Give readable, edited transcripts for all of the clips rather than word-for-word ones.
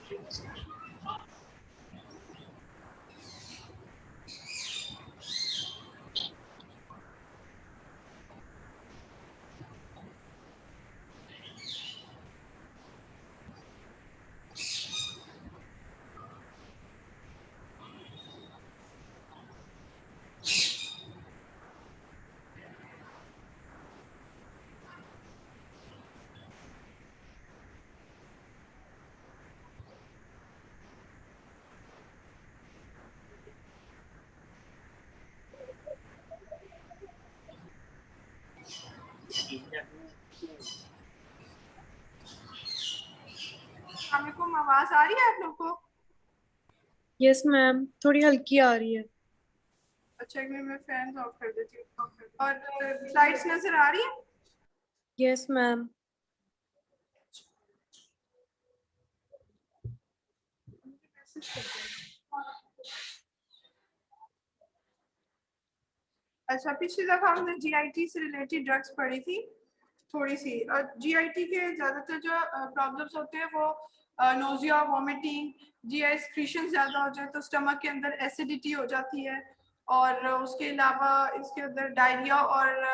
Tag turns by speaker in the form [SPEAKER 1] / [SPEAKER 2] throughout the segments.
[SPEAKER 1] अस्सलामुअलैकुम, आवाज आ रही है आप लोग को?
[SPEAKER 2] यस मैम, थोड़ी हल्की आ रही है।
[SPEAKER 1] अच्छा, एक मिनट, मैं फैन ऑफ कर देती हूँ। और स्लाइड्स नजर आ रही है?
[SPEAKER 2] Yes ma'am.
[SPEAKER 1] अच्छा, पिछली दफा हमने जीआईटी से रिलेटेड ड्रग्स पढ़ी थी थोड़ी सी। और जीआईटी के ज्यादातर जो प्रॉब्लम्स होते हैं वो नोजिया, वॉमिटिंग, जीआई एक्सक्रीशन ज्यादा हो जाए तो स्टमक के अंदर एसिडिटी हो जाती है, और उसके अलावा इसके अंदर डायरिया और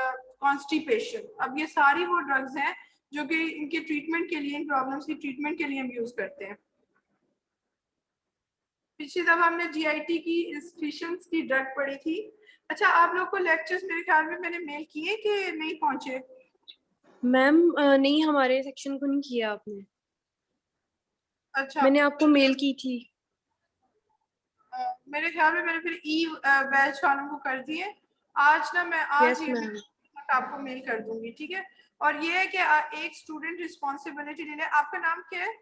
[SPEAKER 1] कॉन्स्टिपेशन। अब ये सारी वो ड्रग्स हैं जो कि इनके ट्रीटमेंट के लिए, इन प्रॉब्लम्स की ट्रीटमेंट के लिए हम यूज करते हैं। पिछली दफा हमने जीआईटी की इंस्क्रीशंस की ड्रग पढ़ी थी। अच्छा, आप लोग को लेक्चर्स मेरे ख्याल में मैंने मेल किए कि नहीं पहुंचे?
[SPEAKER 2] मैम नहीं, हमारे सेक्शन को नहीं किया आपने।
[SPEAKER 1] अच्छा,
[SPEAKER 2] मैंने आपको मेल की थी।
[SPEAKER 1] मेरे ख्याल में मैंने फिर ई बैच वालों को कर दिए। आज ना मैं आज
[SPEAKER 2] यस
[SPEAKER 1] ही
[SPEAKER 2] मैम।
[SPEAKER 1] आपको मेल कर दूंगी, ठीक है? और ये है कि एक स्टूडेंट रिस्पॉन्सिबिलिटी ले ले। आपका नाम क्या है?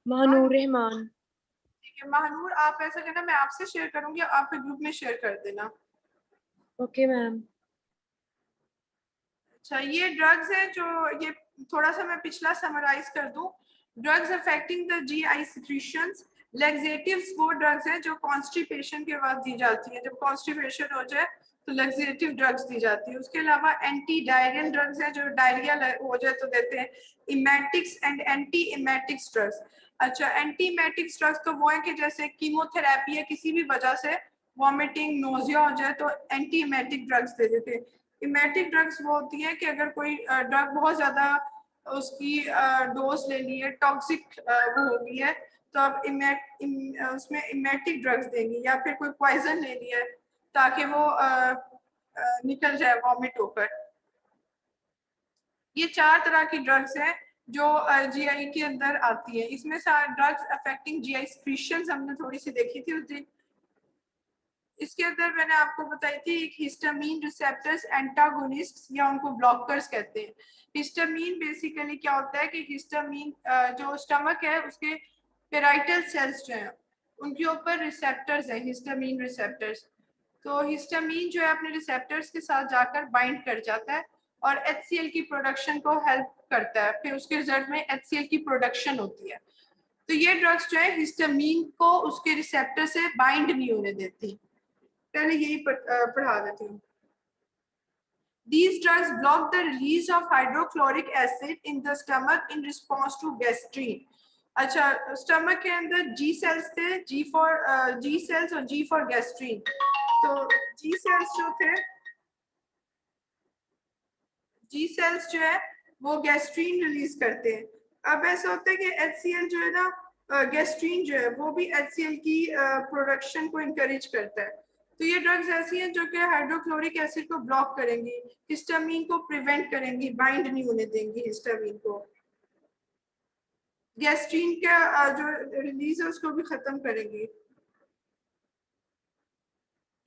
[SPEAKER 2] महानूर रहमान।
[SPEAKER 1] ठीक है महानूर, आप ऐसा करना, मैं आपसे शेयर करूंगी, आपके ग्रुप में शेयर कर देना।
[SPEAKER 2] Okay ma'am.
[SPEAKER 1] अच्छा, ये ड्रग्स है जो, ये थोड़ा सा मैं पिछला समराइज कर दूं। Drugs affecting the GI secretions. Laxatives वो ड्रग्स हैं जो कॉन्स्टिपेशन के बाद दी जाती है। जब कॉन्स्टिपेशन हो जाए तो लेक्सेटिव ड्रग्स दी जाती है। उसके अलावा एंटी डायरियल ड्रग्स हैं जो डायरिया हो जाए तो देते हैं। Emetics and anti emetics drugs. अच्छा, एंटी इमेटिक्स ड्रग्स तो वो है कि जैसे कीमोथेरेपी है, किसी भी वजह से वॉमिटिंग, नोजिया हो जाए तो एंटी इमेटिक ड्रग्स दे देते हैं। इमेटिक ड्रग्स वो होती है कि अगर कोई ड्रग बहुत ज्यादा उसकी डोज ले ली है, टॉक्सिक वो हो गई है, तो आप उसमें इमेटिक ड्रग्स देंगी। या फिर कोई पॉइजन ले लिया है ताकि वो निकल जाए वॉमिट होकर। ये 4 तरह की ड्रग्स हैं जो जीआई के अंदर आती है। इसमें ड्रग्स अफेक्टिंग जीआई सिक्रीशंस हमने थोड़ी सी देखी थी उस दिन। इसके अंदर मैंने आपको बताई थी एक हिस्टामीन रिसेप्टर्स एंटागोनिस्ट, या उनको ब्लॉकर्स कहते हैं। हिस्टामीन बेसिकली क्या होता है कि हिस्टामीन जो स्टमक है उसके पेराइटल सेल्स जो हैं उनके ऊपर रिसेप्टर्स हैं, हिस्टामीन रिसेप्टर्स। तो हिस्टामीन जो है अपने रिसेप्टर्स के साथ जाकर बाइंड कर जाता है और एचसीएल की प्रोडक्शन को हेल्प करता है। फिर उसके रिजल्ट में एचसीएल की प्रोडक्शन होती है। तो ये ड्रग्स जो है हिस्टामीन को उसके रिसेप्टर से बाइंड नहीं होने देती। पहले यही पढ़ा देती हूँ। These drugs block the release of hydrochloric acid in the stomach in response to gastrin. अच्छा, स्टमक के अंदर जी सेल्स थे, जी सेल्स और जी फॉर गैस्ट्रीन। तो जी सेल्स जो थे, जी सेल्स जो है वो गैस्ट्रीन रिलीज करते हैं। अब ऐसा होता है कि एचसीएल जो है ना, गैस्ट्रीन जो है वो भी एचसीएल की प्रोडक्शन को इनकरेज करता है। तो ये ड्रग्स ऐसी हैं जो कि हाइड्रोक्लोरिक एसिड को ब्लॉक करेंगी, हिस्टामीन को प्रिवेंट करेंगी, बाइंड नहीं होने देंगी हिस्टामीन को। गैस्ट्रीन का जो रिलीज है उसको भी खत्म करेंगी।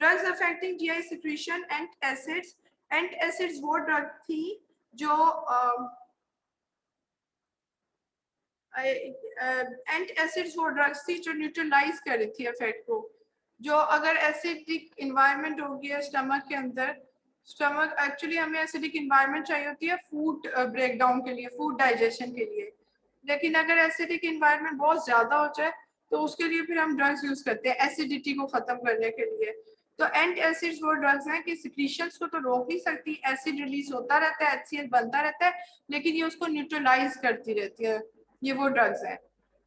[SPEAKER 1] Drugs affecting GI secretion and acids. And acids वो ड्रग थी जो एंट एसिड्स वो ड्रग्स थी जो न्यूट्रलाइज कर रही थी इफेक्ट को। जो अगर एसिडिक इन्वायरमेंट हो गया स्टमक के अंदर, स्टमक एक्चुअली हमें एसिडिक इन्वायरमेंट चाहिए होती है फूड ब्रेक डाउन के लिए, फूड डाइजेशन के लिए। लेकिन अगर एसिडिक इन्वायरमेंट बहुत ज्यादा हो जाए तो उसके लिए फिर हम ड्रग्स यूज करते हैं एसिडिटी को खत्म करने के लिए। तो एंट एसिड्स वो ड्रग्स हैं कि सिक्रीशंस को तो रोक नहीं सकती, एसिड रिलीज होता रहता है, एचसीएल बनता रहता है, लेकिन ये उसको न्यूट्रलाइज करती रहती है। ये वो ड्रग्स हैं।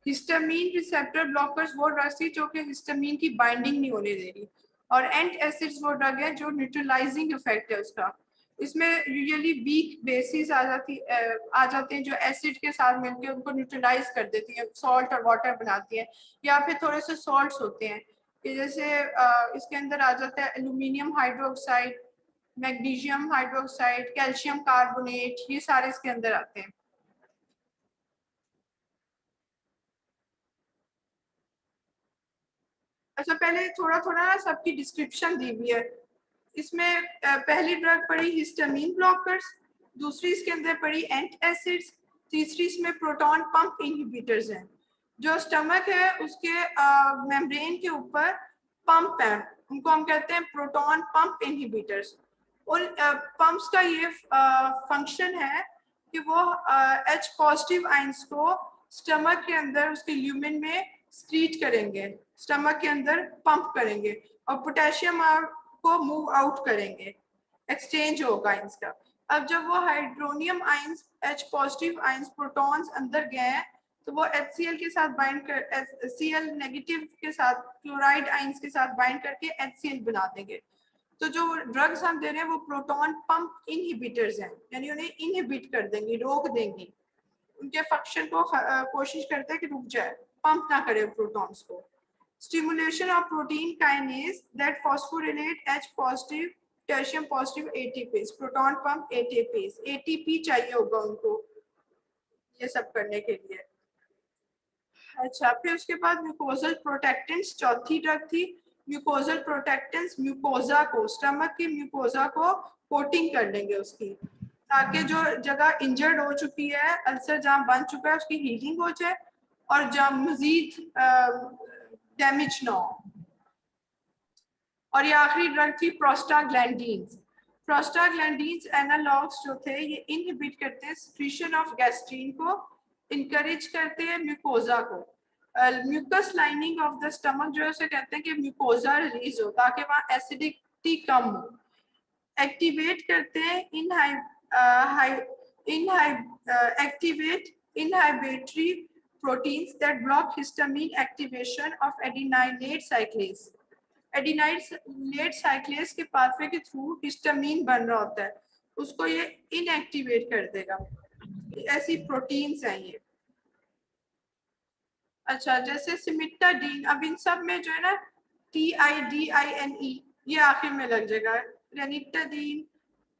[SPEAKER 1] हिस्टामीन रिसेप्टर ब्लॉकर्स वो ड्रग्स थी जो कि हिस्टामीन की बाइंडिंग नहीं होने दे रही, और एंट एसिड्स वो ड्रग है जो न्यूट्रलाइजिंग इफेक्ट है उसका। इसमें यूजुअली वीक बेसिस आ जाते हैं जो एसिड के साथ मिलकर उनको न्यूट्रलाइज कर देती है, सॉल्ट और वाटर बनाती है, या फिर थोड़े से सॉल्ट्स होते हैं कि जैसे इसके अंदर आ जाता है aluminium hydroxide, magnesium hydroxide, calcium carbonate, ये सारे इसके अंदर आते हैं। अच्छा, पहले थोड़ा थोड़ा ना सबकी डिस्क्रिप्शन दी हुई है। इसमें पहली ड्रग पड़ी हिस्टामीन ब्लॉकर्स, दूसरी इसके अंदर पड़ी एंट एसिड्स, तीसरी इसमें प्रोटॉन पंप इनहिबिटर्स हैं। जो स्टमक है उसके मेम्ब्रेन के ऊपर पंप है, उनको हम कहते हैं प्रोटॉन पंप इनहिबिटर्स। और पंप्स का ये फंक्शन है कि वो H पॉजिटिव आइंस को स्टमक के अंदर उसके ल्यूमेन में स्क्रीट करेंगे, स्टमक के अंदर पंप करेंगे, और पोटेशियम को मूव आउट करेंगे, एक्सचेंज होगा आइंस का। अब जब वो hydronium ions H positive ions protons अंदर गए हैं तो वो HCl के साथ बाइंड कर Cl नेगेटिव के साथ क्लोराइड आइंस के साथ बाइंड करके HCl बना देंगे। तो जो ड्रग्स हम दे रहे हैं वो प्रोटॉन पंप इनहिबिटर्स हैं, यानी उन्हें इनहिबिट कर देंगे, रोक देंगे, उनके फंक्शन को कोशिश करते हैं कि रुक जाए, पंप ना करे प्रोटॉन्स को। Stimulation of protein kinase that phosphorylate H positive potassium positive ATPase, proton pump ATPase, ATP चाहिए होगा उनको ये सब करने के लिए। अच्छा, फिर उसके बाद म्यूकोजल प्रोटेक्टेंट्स चौथी ड्रग थी। म्यूकोजल प्रोटेक्टेंट्स म्यूकोजा को, स्टमक की म्यूकोजा को कोटिंग कर लेंगे उसकी, ताकि जो जगह इंजर्ड हो चुकी है, अल्सर जहाँ बन चुका है, उसकी हीलिंग हो जाए और जहाँ मजीद डैमेज ना हो। और ये आखिरी ड्रग थी प्रोस्टाग्लैंडीन्स। प्रोस्टाग्लैंडीन्स एनालॉग्स जो थे ये इनहिबिट करते हैं सिक्रीशन ऑफ गैस्ट्रीन को, इनकरेज करते हैं म्यूकोजा को। Mucus lining of the stomach जो है उसे कहते हैं कि म्यूकोजा रिलीज हो ताकि वहाँ एसिडिटी कम हो। एक्टिवेट करते हैं activate inhibitory proteins that block histamine activation of adenylate cyclase. Adenylate cyclase के पाथवे के थ्रू हिस्टामीन बन रहा होता है, उसको ये इनएक्टिवेट कर देगा। ऐसी प्रोटीन्स हैं ये। अच्छा, जैसे सिमिटाडीन, अब इन सब में जो है ना TIDINE ये आखिर में लग जाएगा, रेनिटाडीन,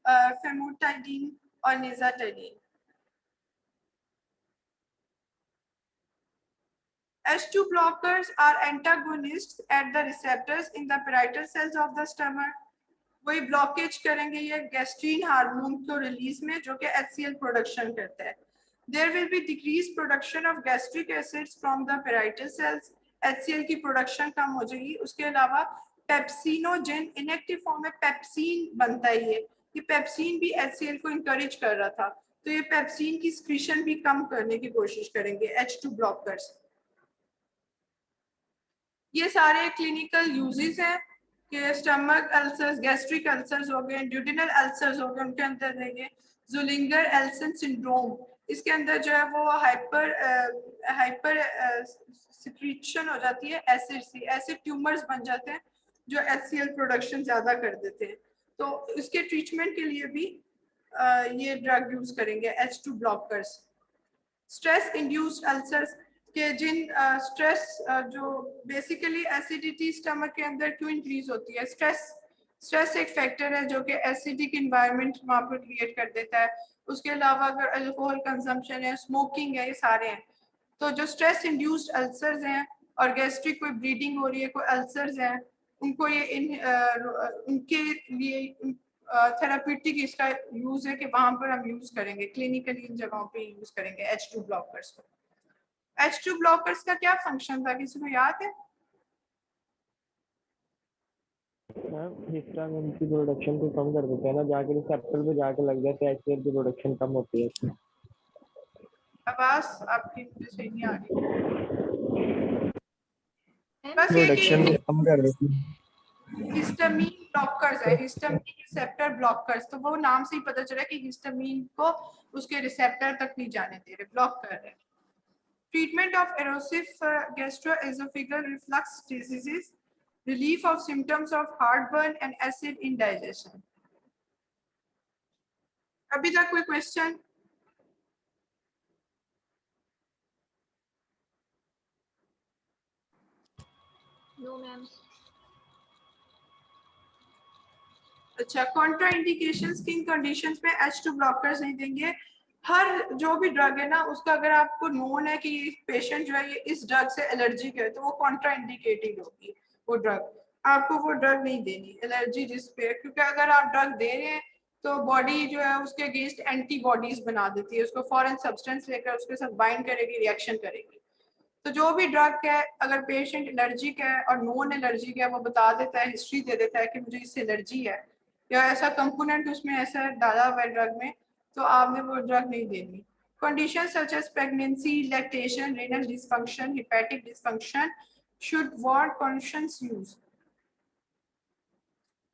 [SPEAKER 1] फेमोटाडीन और निजाटाडीन। H2 blockers are antagonists at the receptors in the parietal cells of the stomach. वही ब्लॉकेज करेंगे ये गैस्ट्रीन हार्मोन को रिलीज में जो कि HCl प्रोडक्शन करता है। There will be decreased production of gastric acids from the parietal cells. HCl की प्रोडक्शन कम हो जाएगी। उसके अलावा पेप्सिनोजेन, इनएक्टिव फॉर्म में पेप्सिन बनता है ये पेप्सिन भी HCl को इंकरेज कर रहा था, तो ये पेप्सिन की सिक्रीशन भी कम करने की कोशिश करेंगे H2 ब्लॉकर्स। ये सारे क्लिनिकल यूजेस हैं कि स्टमक अल्सर्स, गैस्ट्रिक अल्सर्स हो गए, ड्यूडेनल अल्सर्स हो गए, उनके अंदर देंगे। जुलिंगर एल्सन सिंड्रोम, इसके अंदर जो है वो हाइपर सिक्रीशन हो जाती है एसिड सी, एसिड ट्यूमर्स बन जाते हैं जो HCl प्रोडक्शन ज्यादा कर देते हैं। तो इसके ट्रीटमेंट के लिए भी ये ड्रग यूज करेंगे H2 blockers. Stress induced ulcers के जिन स्ट्रेस जो बेसिकली एसिडिटी स्टमक के अंदर क्यों इंक्रीज होती है, स्ट्रेस एक फैक्टर है जो कि एसिडिक इन्वायरमेंट वहाँ पर क्रिएट कर देता है। उसके अलावा अगर अल्कोहल कंजम्पशन है, स्मोकिंग है, ये सारे हैं। तो जो स्ट्रेस इंड्यूस्ड अल्सर्स हैं और गैस्ट्रिक कोई ब्लीडिंग हो रही है, कोई अल्सर्स हैं, उनको ये उनके लिए थेराप्यूटिक इसका यूज है कि वहां पर हम यूज करेंगे, क्लिनिकली इन जगहों पे यूज करेंगे H2 ब्लॉकर्स को। H2 ब्लॉकर्स का क्या फंक्शन था, किसी को याद है?
[SPEAKER 3] हिस्टामिन की प्रोडक्शन को कम कर देते हैं ना, जाके रिसेप्टर पे जाके लग जाते हैं, HCl की प्रोडक्शन कम होती है।
[SPEAKER 1] आवाज आपकी मुझे सही नहीं आ रही। बस
[SPEAKER 3] प्रोडक्शन को कम कर देती है।
[SPEAKER 1] हिस्टामीन ब्लॉकर्स है, हिस्टामीन रिसेप्टर ब्लॉकर्स, तो वो नाम से ही पता चला कि हिस्टामीन को उसके रिसेप्टर तक नहीं जाने दे रहे, ब्लॉक कर रहे हैं। treatment of erosive gastroesophageal reflux diseases, relief of symptoms of heartburn and acid indigestion. अभी तक कोई क्वेश्चन?
[SPEAKER 2] No ma'am.
[SPEAKER 1] अच्छा, कॉन्ट्रा इंडिकेशंस किन कंडीशंस में H2 ब्लॉकर्स नहीं देंगे? हर जो भी ड्रग है ना, उसका अगर आपको नोन है कि ये पेशेंट जो है ये इस ड्रग से एलर्जिक है, तो वो कॉन्ट्रा इंडिकेटेड होगी वो ड्रग, आपको वो ड्रग नहीं देनी एलर्जी जिस पे, क्योंकि अगर आप ड्रग दे रहे हैं तो बॉडी जो है उसके अगेंस्ट एंटीबॉडीज बना देती है, उसको फॉरेन सब्सटेंस लेकर उसके साथ बाइंड करेगी, रिएक्शन करेगी। तो जो भी ड्रग है, अगर पेशेंट एलर्जिक है और नॉन एलर्जिक है, वो बता देता है, हिस्ट्री दे देता है कि मुझे इससे एलर्जी है या ऐसा कंपोनेंट उसमें ऐसा डाला हुआ है ड्रग में, तो आपने वो ड्रग नहीं देनी। Conditions such as pregnancy, lactation, renal dysfunction, hepatic dysfunction should warrant conscious use.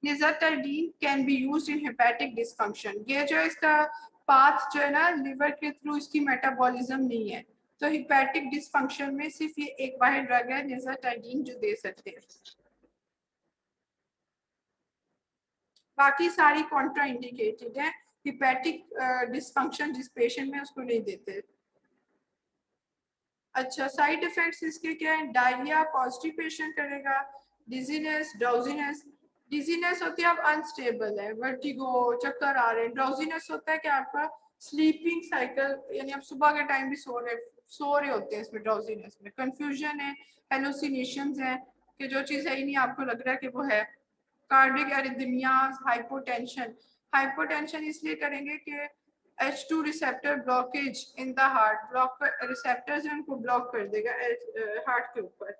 [SPEAKER 1] Nizatidine can be used in hepatic dysfunction. ये जो इसका पाथ जो है ना लिवर के थ्रू इसकी मेटाबॉलिज्म नहीं है, तो हिपैटिक डिसफंक्शन में सिर्फ ये एक वाहिद ड्रग है निज़ाटाइडीन जो दे सकते हैं, बाकी सारी कॉन्ट्रा इंडिकेटेड है। हिपैटिक डिसफंक्शन जिस पेशेंट में उसको नहीं देते। अच्छा, साइड इफेक्ट्स इसके क्या है? डायरिया कॉन्स्टिपेशन करेगा, डिजीनेस, ड्राउजीनेस। डिजीनेस होती है आप अनस्टेबल है, वर्टिगो, चक्कर आ रहे हैं। ड्राउजीनेस होता है कि आपका स्लीपिंग साइकिल, यानी आप सुबह के टाइम भी सो रहे होते हैं इसमें ड्राउजीनेस में। कंफ्यूजन है, हेलुसिनेशंस है कि जो चीज़ है ही नहीं आपको लग रहा है कि वो है। Cardiac arrhythmias, hypotension. हाइपोटेंशन इसलिए करेंगे कि H2 receptor blockage in the heart, block receptors हैं उनको ब्लॉक कर देगा हार्ट के ऊपर।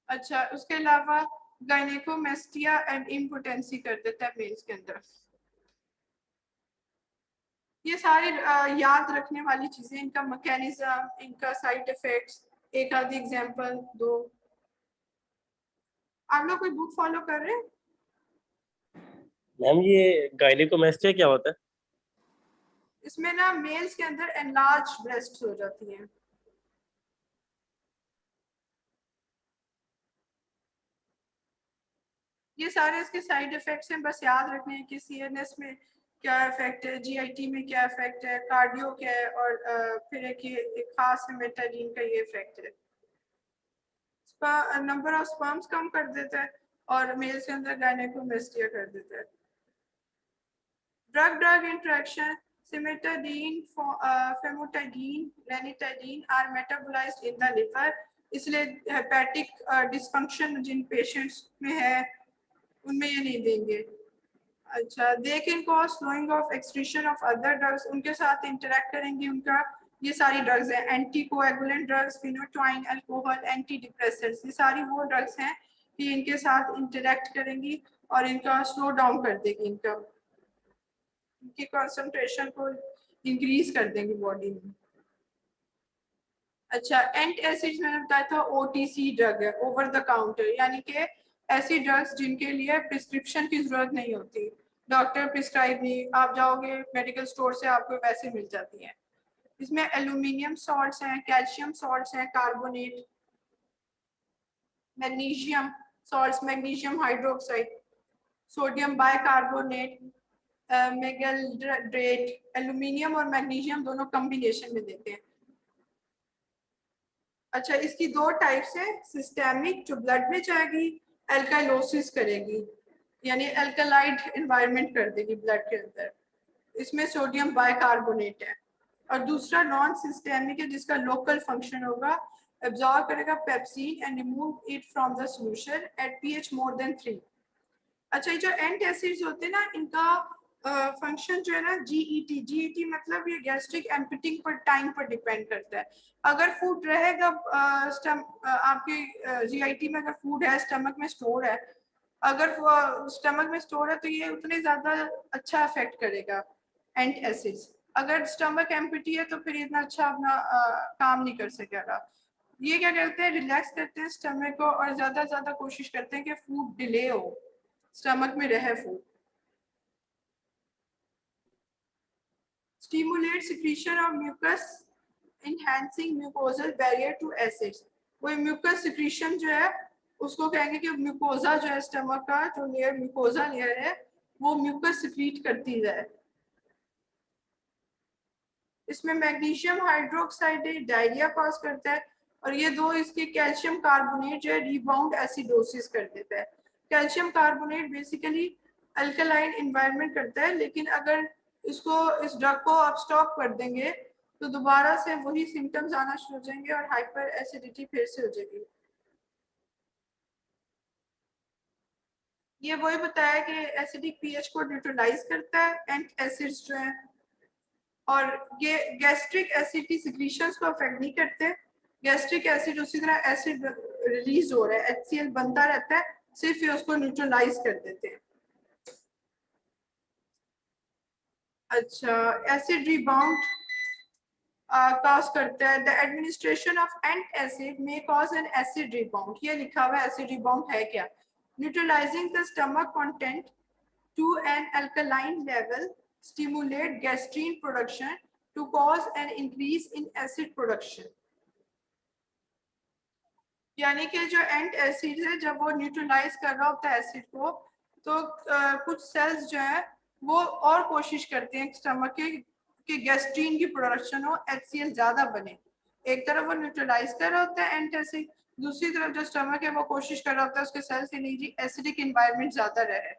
[SPEAKER 1] अच्छा, उसके अलावा गायनेकोमेस्टिया एंड इम्पोटेंसी कर देता है मेल्स के अंदर। ये सारी याद रखने वाली चीजें, इनका मैकेनिज्म, इनका साइड इफेक्ट्स, एक आधी एग्जांपल दो। आप लोग कोई बुक फॉलो कर रहे हैं?
[SPEAKER 4] मैम ये गायनेकोमेस्टिया क्या होता है?
[SPEAKER 1] इसमें ना मेल्स के अंदर एनलार्ज ब्रेस्ट हो जाती है। ये सारे इसके साइड इफेक्ट्स हैं, बस याद रखने हैं कि सीएनएस में क्या इफेक्ट है, जीआईटी में क्या इफेक्ट है, कार्डियो क्या है, और फिर एक खास मेटाडीन का ये इफेक्ट है। नंबर ऑफ स्पर्म्स कम कर देता है और मेल्स के अंदर गायनेकोमेस्टिया कर देता है। Drug drug interaction, cimetidine, famotidine, ranitidine are metabolised in the liver, इसलिए हेपेटिक डिसफंक्शन जिन पेशेंट्स में है उनमें ये नहीं देंगे। अच्छा, they can cause slowing of excretion of other drugs, उनके साथ इंटरेक्ट करेंगे उनका। ये सारी ड्रग्स हैं, anti coagulant drugs, phenytoin, alcohol, anti depressants, ये सारी वो ड्रग्स हैं कि इनके साथ इंटरेक्ट करेंगी और इनका स्लो डाउन कर देगी, इनकी कंसंट्रेशन को इंक्रीज कर देंगी बॉडी में। अच्छा, एंटी एसिड मैंने बताया था ओटीसी ड्रग है, ओवर द काउंटर, यानी कि ऐसी ड्रग्स जिनके लिए प्रिस्क्रिप्शन की जरूरत नहीं होती, डॉक्टर प्रिस्क्राइब नहीं, आप जाओगे मेडिकल स्टोर से आपको वैसे मिल जाती हैं। इसमें एल्यूमिनियम सॉल्ट्स हैं, कैल्शियम सॉल्ट्स हैं, carbonate, magnesium salts, magnesium hydroxide, sodium bicarbonate, magaldrate, aluminium और मैग्नीशियम दोनों कॉम्बिनेशन में देते हैं। अच्छा, इसकी दो टाइप्स है, सिस्टेमिक जो ब्लड में जाएगी, एल्काइलोसिस करेगी, यानी एल्कलाइड एनवायरनमेंट कर देगी ब्लड के अंदर, इसमें सोडियम बाइकार्बोनेट है। और दूसरा नॉन सिस्टेमिक है जिसका लोकल फंक्शन होगा, एब्जॉर्ब करेगा pepsin and remove it from the solution at pH more than 3। अच्छा, ये जो एंटासिड्स होते हैं ना, इनका फंक्शन जो है ना जीईटी मतलब ये गैस्ट्रिक एम्पटिंग पर टाइम पर डिपेंड करता है। अगर फूड रहेगा आपके जीआईटी में, अगर फूड है स्टमक में स्टोर है, अगर स्टमक में स्टोर है तो ये उतने ज्यादा अच्छा इफेक्ट करेगा एंटासिड्स। अगर स्टमक एम्पटी है तो फिर इतना अच्छा अपना काम नहीं कर सकेगा। ये क्या करते हैं, रिलैक्स करते हैं स्टमक को और ज्यादा कोशिश करते हैं कि फूड डिले हो, स्टमक में रहे food. Stimulate secretion of mucus enhancing mucosal barrier to acids। वो म्यूकस सिक्रीशन जो है उसको कहेंगे कि म्यूकोजा जो है स्टमक का जो लेयर म्यूकोजा लेयर है वो म्यूकस सिक्रीट करती है। इसमें मैग्नीशियम हाइड्रोक्साइड डायरिया कॉज करता है और ये दो इसके कैल्शियम कार्बोनेट जो है रिबाउंड एसिडोसिस कर देता है। Calcium carbonate basically alkaline environment करता है, लेकिन अगर इसको इस ड्रग को आप स्टॉप कर देंगे तो दोबारा से वही सिम्टम्स आना शुरू हो जाएंगे और हाइपर एसिडिटी फिर से हो जाएगी। ये वही बताया कि एसिडिक पीएच को न्यूट्रलाइज करता है एंड एसिड्स जो है, और ये गैस्ट्रिक एसिड की सिक्रीशंस को अफेक्ट नहीं करते। गैस्ट्रिक एसिड उसी तरह एसिड रिलीज हो रहा है, HCl बनता रहता है, सिर्फ ये उसको न्यूट्रलाइज कर देते हैं। अच्छा, एसिड रिबाउंड कॉज करता है। The administration of antacid may cause an acid rebound. ये लिखा हुआ है एसिड रिबाउंड है क्या। Neutralising the stomach content to an alkaline level stimulate gastrin production to cause an increase in acid production। यानी कि जो एंट एसिड है जब वो न्यूट्रलाइज कर रहा होता है एसिड को तो कुछ सेल्स जो है वो और कोशिश करते हैं स्टमक के कि गैस्ट्रीन की प्रोडक्शन हो, HCl ज्यादा बने। एक तरफ वो न्यूट्रलाइज कर रहा होता है एंट एसिड, दूसरी तरफ जो स्टमक है वो कोशिश कर रहा होता है उसके सेल्स के नहीं जी एसिडिक एनवायरनमेंट ज्यादा रहे।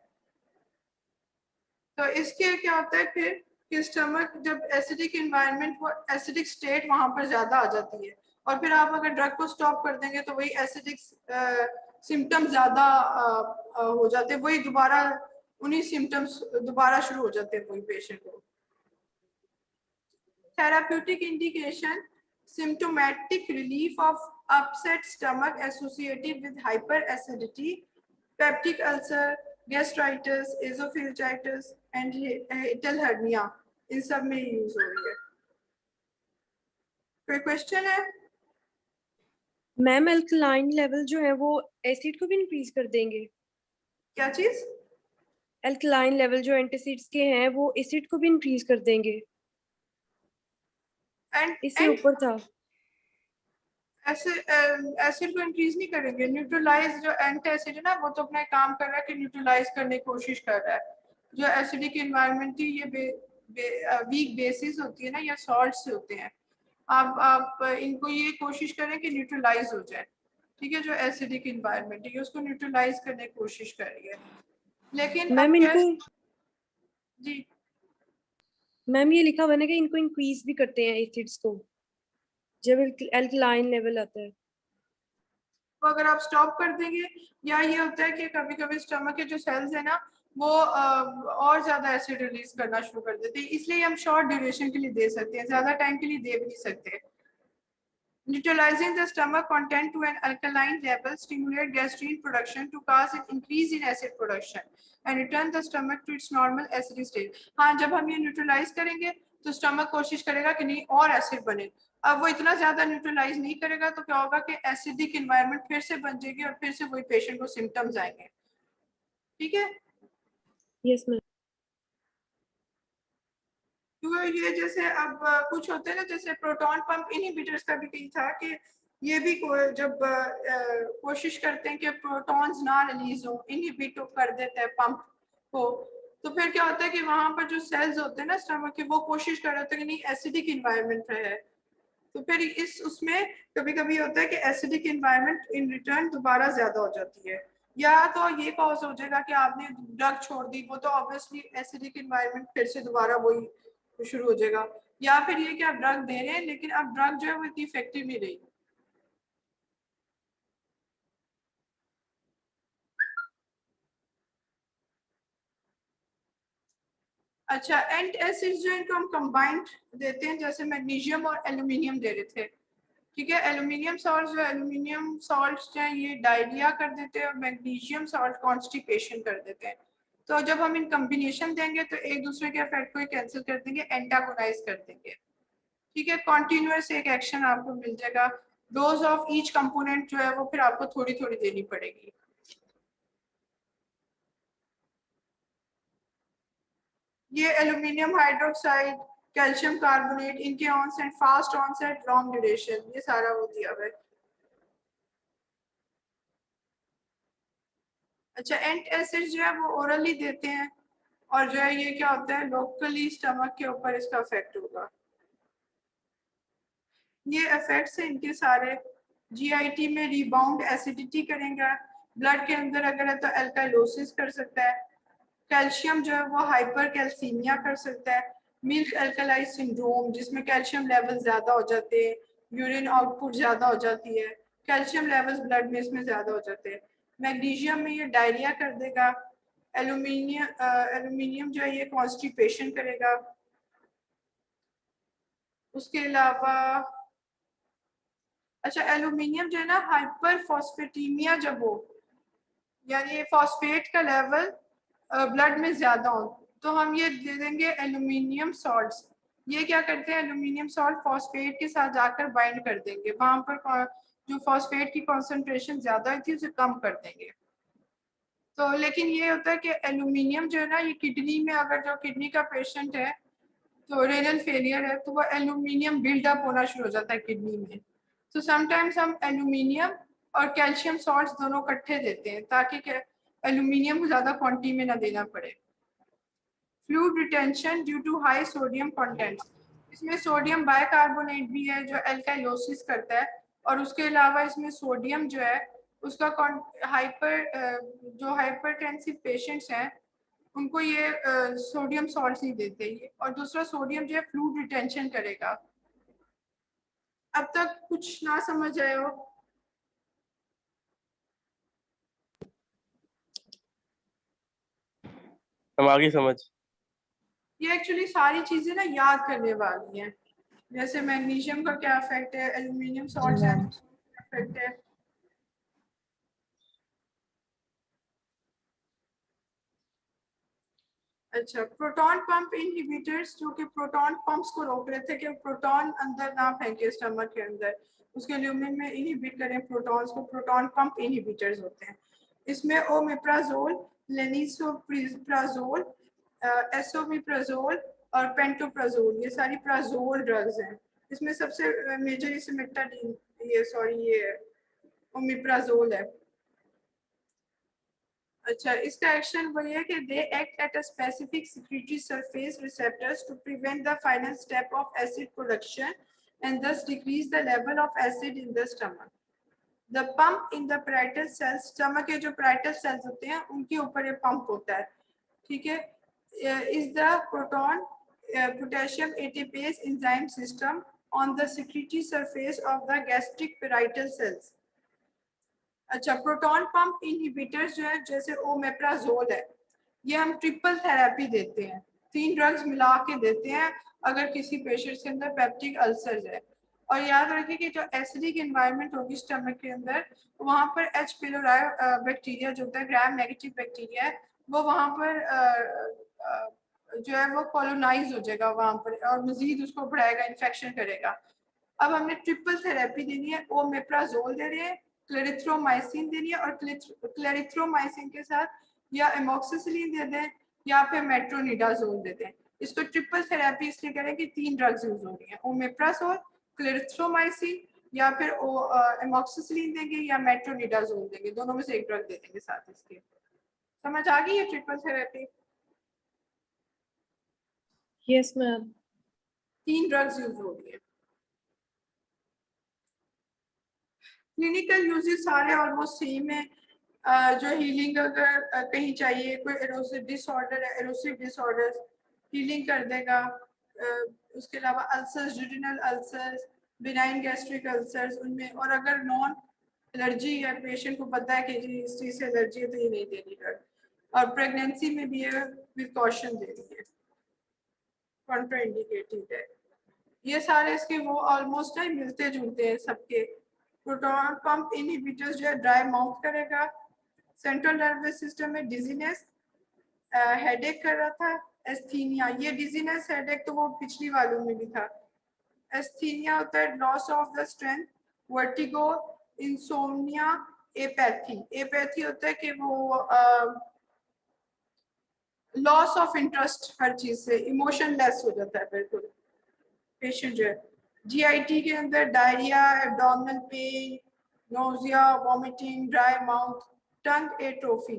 [SPEAKER 1] तो इसके क्या होता है फिर कि स्टमक जब एसिडिक एनवायरनमेंट वो एसिडिक स्टेट वहां पर ज्यादा आ जाती है और फिर आप अगर ड्रग को स्टॉप कर देंगे तो वही एसिडिक सिम्टम्स ज्यादा हो जाते हैं, वही दोबारा उन्हीं सिम्टम्स दोबारा शुरू हो जाते हैं वही पेशेंट को। Therapeutic indication symptomatic relief of upset stomach associated with hyperacidity, peptic ulcer, gastritis, esophagitis and hiatal hernia इन सब में यूज हो रही है। कोई क्वेश्चन है?
[SPEAKER 2] मैम अल्कलाइन लेवल जो है वो एसिड को भी इंक्रीज कर देंगे।
[SPEAKER 1] क्या चीज?
[SPEAKER 2] अल्कलाइन लेवल जो एंटासिड्स के हैं वो एसिड को भी इंक्रीज कर देंगे। इससे
[SPEAKER 1] एंड
[SPEAKER 2] ऊपर था
[SPEAKER 1] एसिड को इंक्रीज नहीं करेंगे। न्यूट्रलाइज जो एंटी एसिड है ना वो तो अपना काम कर रहा है कि न्यूट्रलाइज करने की कोशिश कर रहा है। जो एसिडिक एनवायरनमेंट थी ये वीक बेसिस होती है ना या सॉल्ट से होते हैं, आप इनको ये कोशिश करें कि न्यूट्रलाइज हो जाए। ठीक है, जो एसिडिक एनवायरनमेंट है उसको न्यूट्रलाइज करने की कोशिश कर रही है, लेकिन
[SPEAKER 2] मैम
[SPEAKER 1] अब क्या
[SPEAKER 2] इनको
[SPEAKER 1] जी
[SPEAKER 2] मैम ये लिखा हुआ है ना कि इनको इंक्रीज भी करते हैं एसिड्स को जब अल्कलाइन लेवल आता है।
[SPEAKER 1] तो अगर आप स्टॉप कर देंगे या ये होता है कि कभी कभी स्टमक के जो सेल्स है ना वो और ज्यादा एसिड रिलीज करना शुरू कर देते हैं, इसलिए हम शॉर्ट ड्यूरेशन के लिए दे सकते हैं, ज्यादा टाइम के लिए दे भी नहीं सकते। Neutralizing the stomach content to an alkaline level stimulate gastrin production to cause an increase in acid production and return the stomach to its normal acidic state। हाँ, जब हम ये न्यूट्रलाइज करेंगे तो स्टमक कोशिश करेगा कि नहीं और एसिड बने। अब वो इतना ज्यादा न्यूट्रलाइज नहीं करेगा तो क्या होगा कि एसिडिक एनवायरनमेंट फिर से बन जाएगी और फिर से वही पेशेंट को सिम्टम्स आएंगे। ठीक है,
[SPEAKER 2] यस मैम।
[SPEAKER 1] तो ये जैसे अब कुछ होते हैं ना जैसे प्रोटॉन पंप इनहिबिटर्स का भी कही था कि ये भी जब कोशिश करते हैं कि प्रोटॉन्स ना रिलीज हो, इनहिबिट कर देते हैं पंप को, तो फिर क्या होता है कि वहां पर जो सेल्स होते हैं ना स्टमक के वो कोशिश कर रहे होते हैं कि नहीं एसिडिक इन्वायरमेंट है, तो फिर इस उसमें कभी कभी होता है कि एसिडिक इन्वायरमेंट इन रिटर्न दोबारा ज्यादा हो जाती है। या तो ये कॉज हो जाएगा कि आपने ड्रग छोड़ दी, वो तो ऑब्वियसली एसिडिक इन्वायरमेंट फिर से दोबारा वही शुरू हो जाएगा, या फिर ये कि आप ड्रग दे रहे हैं लेकिन अब ड्रग जो है वो इतनी इफेक्टिव नहीं रही। अच्छा, एंट एसिड्स जो इनको हम कंबाइंड देते हैं, जैसे मैग्नीशियम और एल्यूमिनियम दे रहे थे। ठीक है, एल्यूमिनियम सॉल्ट जो एल्यूमिनियम सॉल्ट जो है ये डायरिया कर देते हैं और मैग्नीशियम सॉल्ट कॉन्स्टिपेशन कर देते हैं। तो जब हम इन कॉम्बिनेशन देंगे तो एक दूसरे के इफेक्ट को कैंसिल कर देंगे, एंटागोनाइज कर देंगे। ठीक है, कॉन्टिन्यूअस एक एक्शन आपको मिल जाएगा। डोज ऑफ ईच कंपोनेंट जो है वो फिर आपको थोड़ी थोड़ी देनी पड़ेगी। ये एल्यूमिनियम हाइड्रोक्साइड, कैल्शियम कार्बोनेट, इनके onset, fast onset, long duration, ये सारा वो दिया हुआ है। अच्छा, एंट एसिड जो है वो ओरली देते हैं, और जो है ये क्या होता है, लोकली स्टमक के ऊपर इसका इफेक्ट होगा। ये इफेक्ट्स हैं इनके सारे। जीआईटी में रिबाउंड एसिडिटी करेंगे, ब्लड के अंदर अगर है तो एल्काइलोसिस कर सकता है। कैल्शियम जो है वो हाइपर कैल्सीमिया कर सकता है। मिल्क एल्कलाइज सिंड्रोम, जिसमें कैल्शियम लेवल ज्यादा हो जाते हैं, यूरिन आउटपुट ज्यादा हो जाती है, कैल्शियम लेवल्स ब्लड में इसमें ज्यादा हो जाते हैं। मैग्नीशियम में ये डायरिया कर देगा। एल्यूमिनियम जो है ये कॉन्स्टिपेशन करेगा। उसके अलावा अच्छा, एल्यूमिनियम जो है ना, हाइपर फॉस्फेटीमिया जब हो, यानी फॉस्फेट का लेवल ब्लड में ज्यादा हो, तो हम ये दे देंगे एल्यूमिनियम सॉल्ट्स। ये क्या करते हैं, एल्यूमिनियम सॉल्ट फॉस्फेट के साथ जाकर बाइंड कर देंगे, वहां पर जो फॉस्फेट की कॉन्सेंट्रेशन ज्यादा होती है उसे कम कर देंगे। तो लेकिन ये होता है कि एल्यूमिनियम जो है ना, ये किडनी में, अगर जो किडनी का पेशेंट है तो रेनल फेलियर है, तो वो एल्यूमिनियम बिल्डअप होना शुरू हो जाता है किडनी में। तो समटाइम्स हम एल्यूमिनियम और कैल्शियम सॉल्ट्स दोनों इकट्ठे देते हैं, ताकि एल्यूमिनियम को ज़्यादा क्वांटिटी में ना देना पड़े। Fluid retention due to high sodium content, इसमें सोडियम बाइकार्बोनेट भी है जो एल्काइलोसिस करता है, और उसके अलावा इसमें सोडियम जो है उसका जो हाइपरटेंसिव पेशेंट्स हैं उनको ये सोडियम सॉल्ट नहीं देते ये। और दूसरा, सोडियम जो है फ्लूइड रिटेंशन करेगा। अब तक कुछ ना समझ आए हो?
[SPEAKER 4] हम आगे समझ।
[SPEAKER 1] ये एक्चुअली सारी चीजें ना याद करने वाली हैं, जैसे मैग्नीशियम का क्या इफेक्ट है, एल्यूमिनियम सॉल्ट का इफेक्ट है। अच्छा, प्रोटॉन पंप इनहिबिटर्स, जो कि प्रोटॉन पंप्स को रोक रहे थे कि प्रोटॉन अंदर ना फेंके स्टमक के अंदर, उसके ल्यूमेन में इनहिबिट करें प्रोटॉन्स को, प्रोटॉन पंप इनहिबिटर्स होते हैं। इसमें ओमेप्राजोल, लेनिसोप्राजोल, एसोमिप्राजोल और पेंटोप्राजोल, ये सारी प्राजोल ड्रग्स हैं। इसमें सबसे मेजर इसमेटाडीन, ये ओमेप्राजोल है। अच्छा, इसका एक्शन वही है कि they act at a specific secretory surface receptors to prevent the final step of acid production and thus decrease the level of acid in the stomach. The pump in the parietal cells, stomach के जो parietal cells होते हैं उनके ऊपर ये pump होता है, ठीक है। is the proton potassium ATPase enzyme system on the secretory surface of the gastric parietal cells. अच्छा, प्रोटॉन पंप इनहिबिटर्स जो है, जैसे ओमेप्राजोल है, ये हम ट्रिपल थेरेपी देते हैं, 3 ड्रग्स मिला के देते हैं अगर किसी पेशेंट के अंदर पेप्टिक अल्सर है। और याद रखिए कि जो एसिडिक एनवायरनमेंट होगी स्टमक के अंदर, वहाँ पर एच पिलोराई बैक्टीरिया जो होता है, ग्राम नेगेटिव बैक्टीरिया है, वो वहाँ पर जो है वो कॉलोनाइज हो जाएगा वहाँ पर, और मजीद उसको बढ़ाएगा, इन्फेक्शन करेगा। अब हमने ट्रिपल थेरेपी देनी है, ओमेप्राजोल दे रहे हैं, क्लेरिथ्रोमाइसिन देनी है, और क्लेरिथ्रोमाइसिन के साथ या एमोक्सिसिलिन दे दें या फिर मेट्रोनिडाजोल दे दें। इसको ट्रिपल थेरेपी इसलिए करें कि 3 ड्रग्स यूज हो रही हैं, ओमेप्राजोल, क्लेरिथ्रोमाइसिन या फिर एमोक्सिसिलिन देंगे या मेट्रोनिडाजोल देंगे, दोनों में से एक ड्रग दे देंगे साथ इसके। समझ आ गई है triple therapy?
[SPEAKER 2] Yes ma'am.
[SPEAKER 1] 3 drugs use हो रही है। क्लिनिकल यूजेस सारे ऑलमोस्ट सेम है। जो हीलिंग अगर कहीं चाहिए, कोई एरोसिव डिसऑर्डर है, एरोसिव डिसऑर्डर हीलिंग कर देगा। उसके अलावा ulcers, duodenal ulcers, benign gastric ulcers, उनमें, और अगर नॉन एलर्जी है, पेशेंट को पता है कि जी इस चीज़ से एलर्जी है तो ये नहीं देनी ड्रग। और प्रेगनेंसी में भी है, विद कॉशन देनी है, कॉन्ट्राइंडिकेटेड है। ये सारे इसके वो ऑलमोस्ट है, मिलते जुलते हैं सबके। प्रोटॉन पंप इनहिबिटर्स जो है ड्राई माउथ करेगा, सेंट्रल नर्वस सिस्टम में डिजीनेस, हेडेक कर रहा था, एस्थीनिया, ये डिजीनेस हेडेक तो वो पिछली वालों में भी था। एस्थीनिया होता है loss of the strength, vertigo, insomnia, apathy. Apathy होता है कि वो लॉस ऑफ इंटरेस्ट हर चीज से, इमोशन लेस हो जाता है बिल्कुल। पेशेंट जो है जीआईटी के अंदर diarrhoea, abdominal pain, nausea, vomiting, dry mouth, tongue atrophy.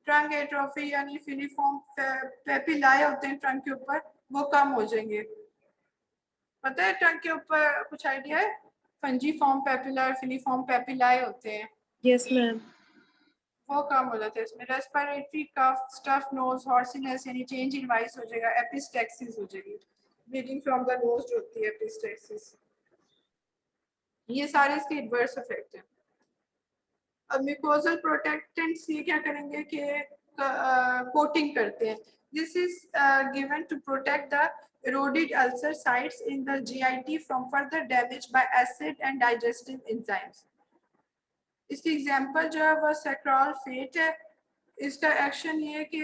[SPEAKER 1] Tongue atrophy यानी फिलीफॉर्म पेपिलाए होते हैं टंग के ऊपर, वो कम हो जाएंगे। पता है टंग के ऊपर कुछ आइडिया है? फंजीफॉर्म पेपिला, फिलीफॉर्म पेपिलाए होते हैं,
[SPEAKER 2] यस मैम।
[SPEAKER 1] वो कम हो जाते हैं। इसमें रेस्पिरेटरी कफ, स्टफ नोज, हॉर्सीनेस यानी चेंज इन वॉइस हो जाएगा, एपिस्टेक्सिस हो जाएगी, ब्लीडिंग फ्रॉम द नोज जो होती है एपिस्टेक्सिस। ये सारे इसके एडवर्स इफेक्ट हैं। अब म्यूकोजल प्रोटेक्टेंट्स ये क्या करेंगे कि कोटिंग करते हैं। This is given to protect the eroded ulcer sites in the GIT from further damage by acid and digestive enzymes. इसकी एग्जांपल जो है वो सैक्रॉल फेट है। इसका एक्शन ये है कि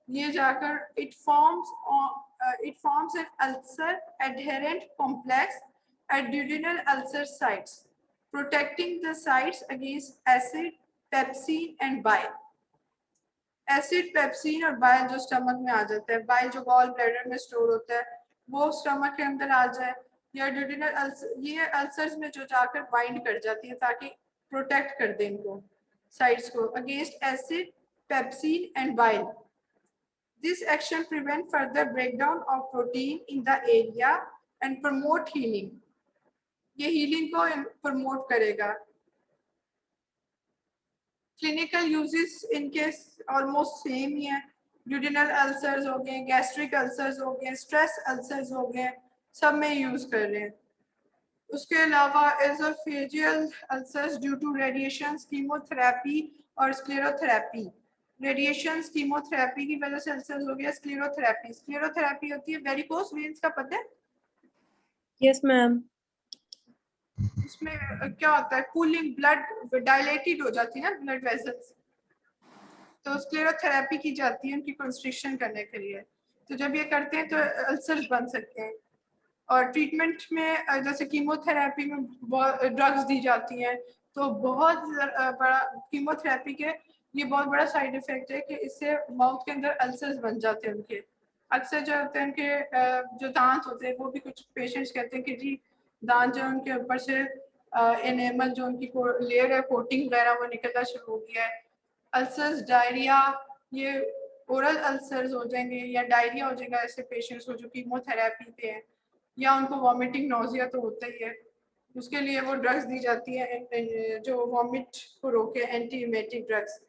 [SPEAKER 1] ये जाकर it forms an ulcer adherent complex at duodenal ulcer sites, protecting the sites against acid, pepsin and bile. Acid, pepsin और बाइल जो स्टमक में आ जाता है, बाइल जो गॉल ब्लैडर में स्टोर होता है वो स्टमक के अंदर आ जाए, या ड्यूडेनल अल्सर, ये अल्सर्स में जो जाकर बाइंड कर जाती है ताकि प्रोटेक्ट कर दे इनको साइट्स को against acid, pepsin and bile. This action prevent further breakdown of protein in the area and promote healing. ये हीलिंग को प्रमोट करेगा। क्लिनिकल यूजेस इनके ऑलमोस्ट सेम ही है। ड्यूडेनल अल्सर्स हो गए, गैस्ट्रिक अल्सर्स हो गए, स्ट्रेस अल्सर्स हो गए, सब में यूज कर रहे हैं। उसके अलावा oesophageal ulcers due to radiation, chemotherapy और स्क्लेरोथेरेपी। रेडिएशन, कीमोथेरेपी की वजह से अल्सर्स हो गया। स्क्लेरोथेरेपी, स्क्लेरोथेरेपी होती है वेरिकोस वेन्स का, पता है?
[SPEAKER 2] Yes ma'am.
[SPEAKER 1] उसमें क्या होता है, कूलिंग, ब्लड डायलेटेड हो जाती है ना ब्लड वेसल्स, तो स्क्लेरोथेरेपी की जाती है उनकी कंस्ट्रिक्शन करने के लिए। तो जब ये करते हैं तो अल्सर्स बन सकते हैं। और ट्रीटमेंट में जैसे कीमोथेरेपी में ड्रग्स दी जाती हैं, तो बहुत बड़ा कीमोथेरेपी के ये बहुत बड़ा साइड इफेक्ट है कि इससे माउथ के अंदर अल्सर्स बन जाते हैं उनके। अक्सर जो होते हैं उनके जो दांत होते हैं वो भी कुछ पेशेंट्स कहते हैं कि जी दांत जो उनके ऊपर से एनेमल जो उनकी लेयर है कोटिंग वगैरह वो निकलना शुरू हो गया है। अल्सर्स, डायरिया, ये ओरल अल्सर्स हो जाएंगे या डायरिया हो जाएगा ऐसे पेशेंट्स को जो कीमोथेरेपी पे हैं, या उनको वॉमिटिंग, नोजिया तो होता ही है। उसके लिए वो ड्रग्स दी जाती है जो वॉमिट को रोके, एंटी इमेटिक ड्रग्स।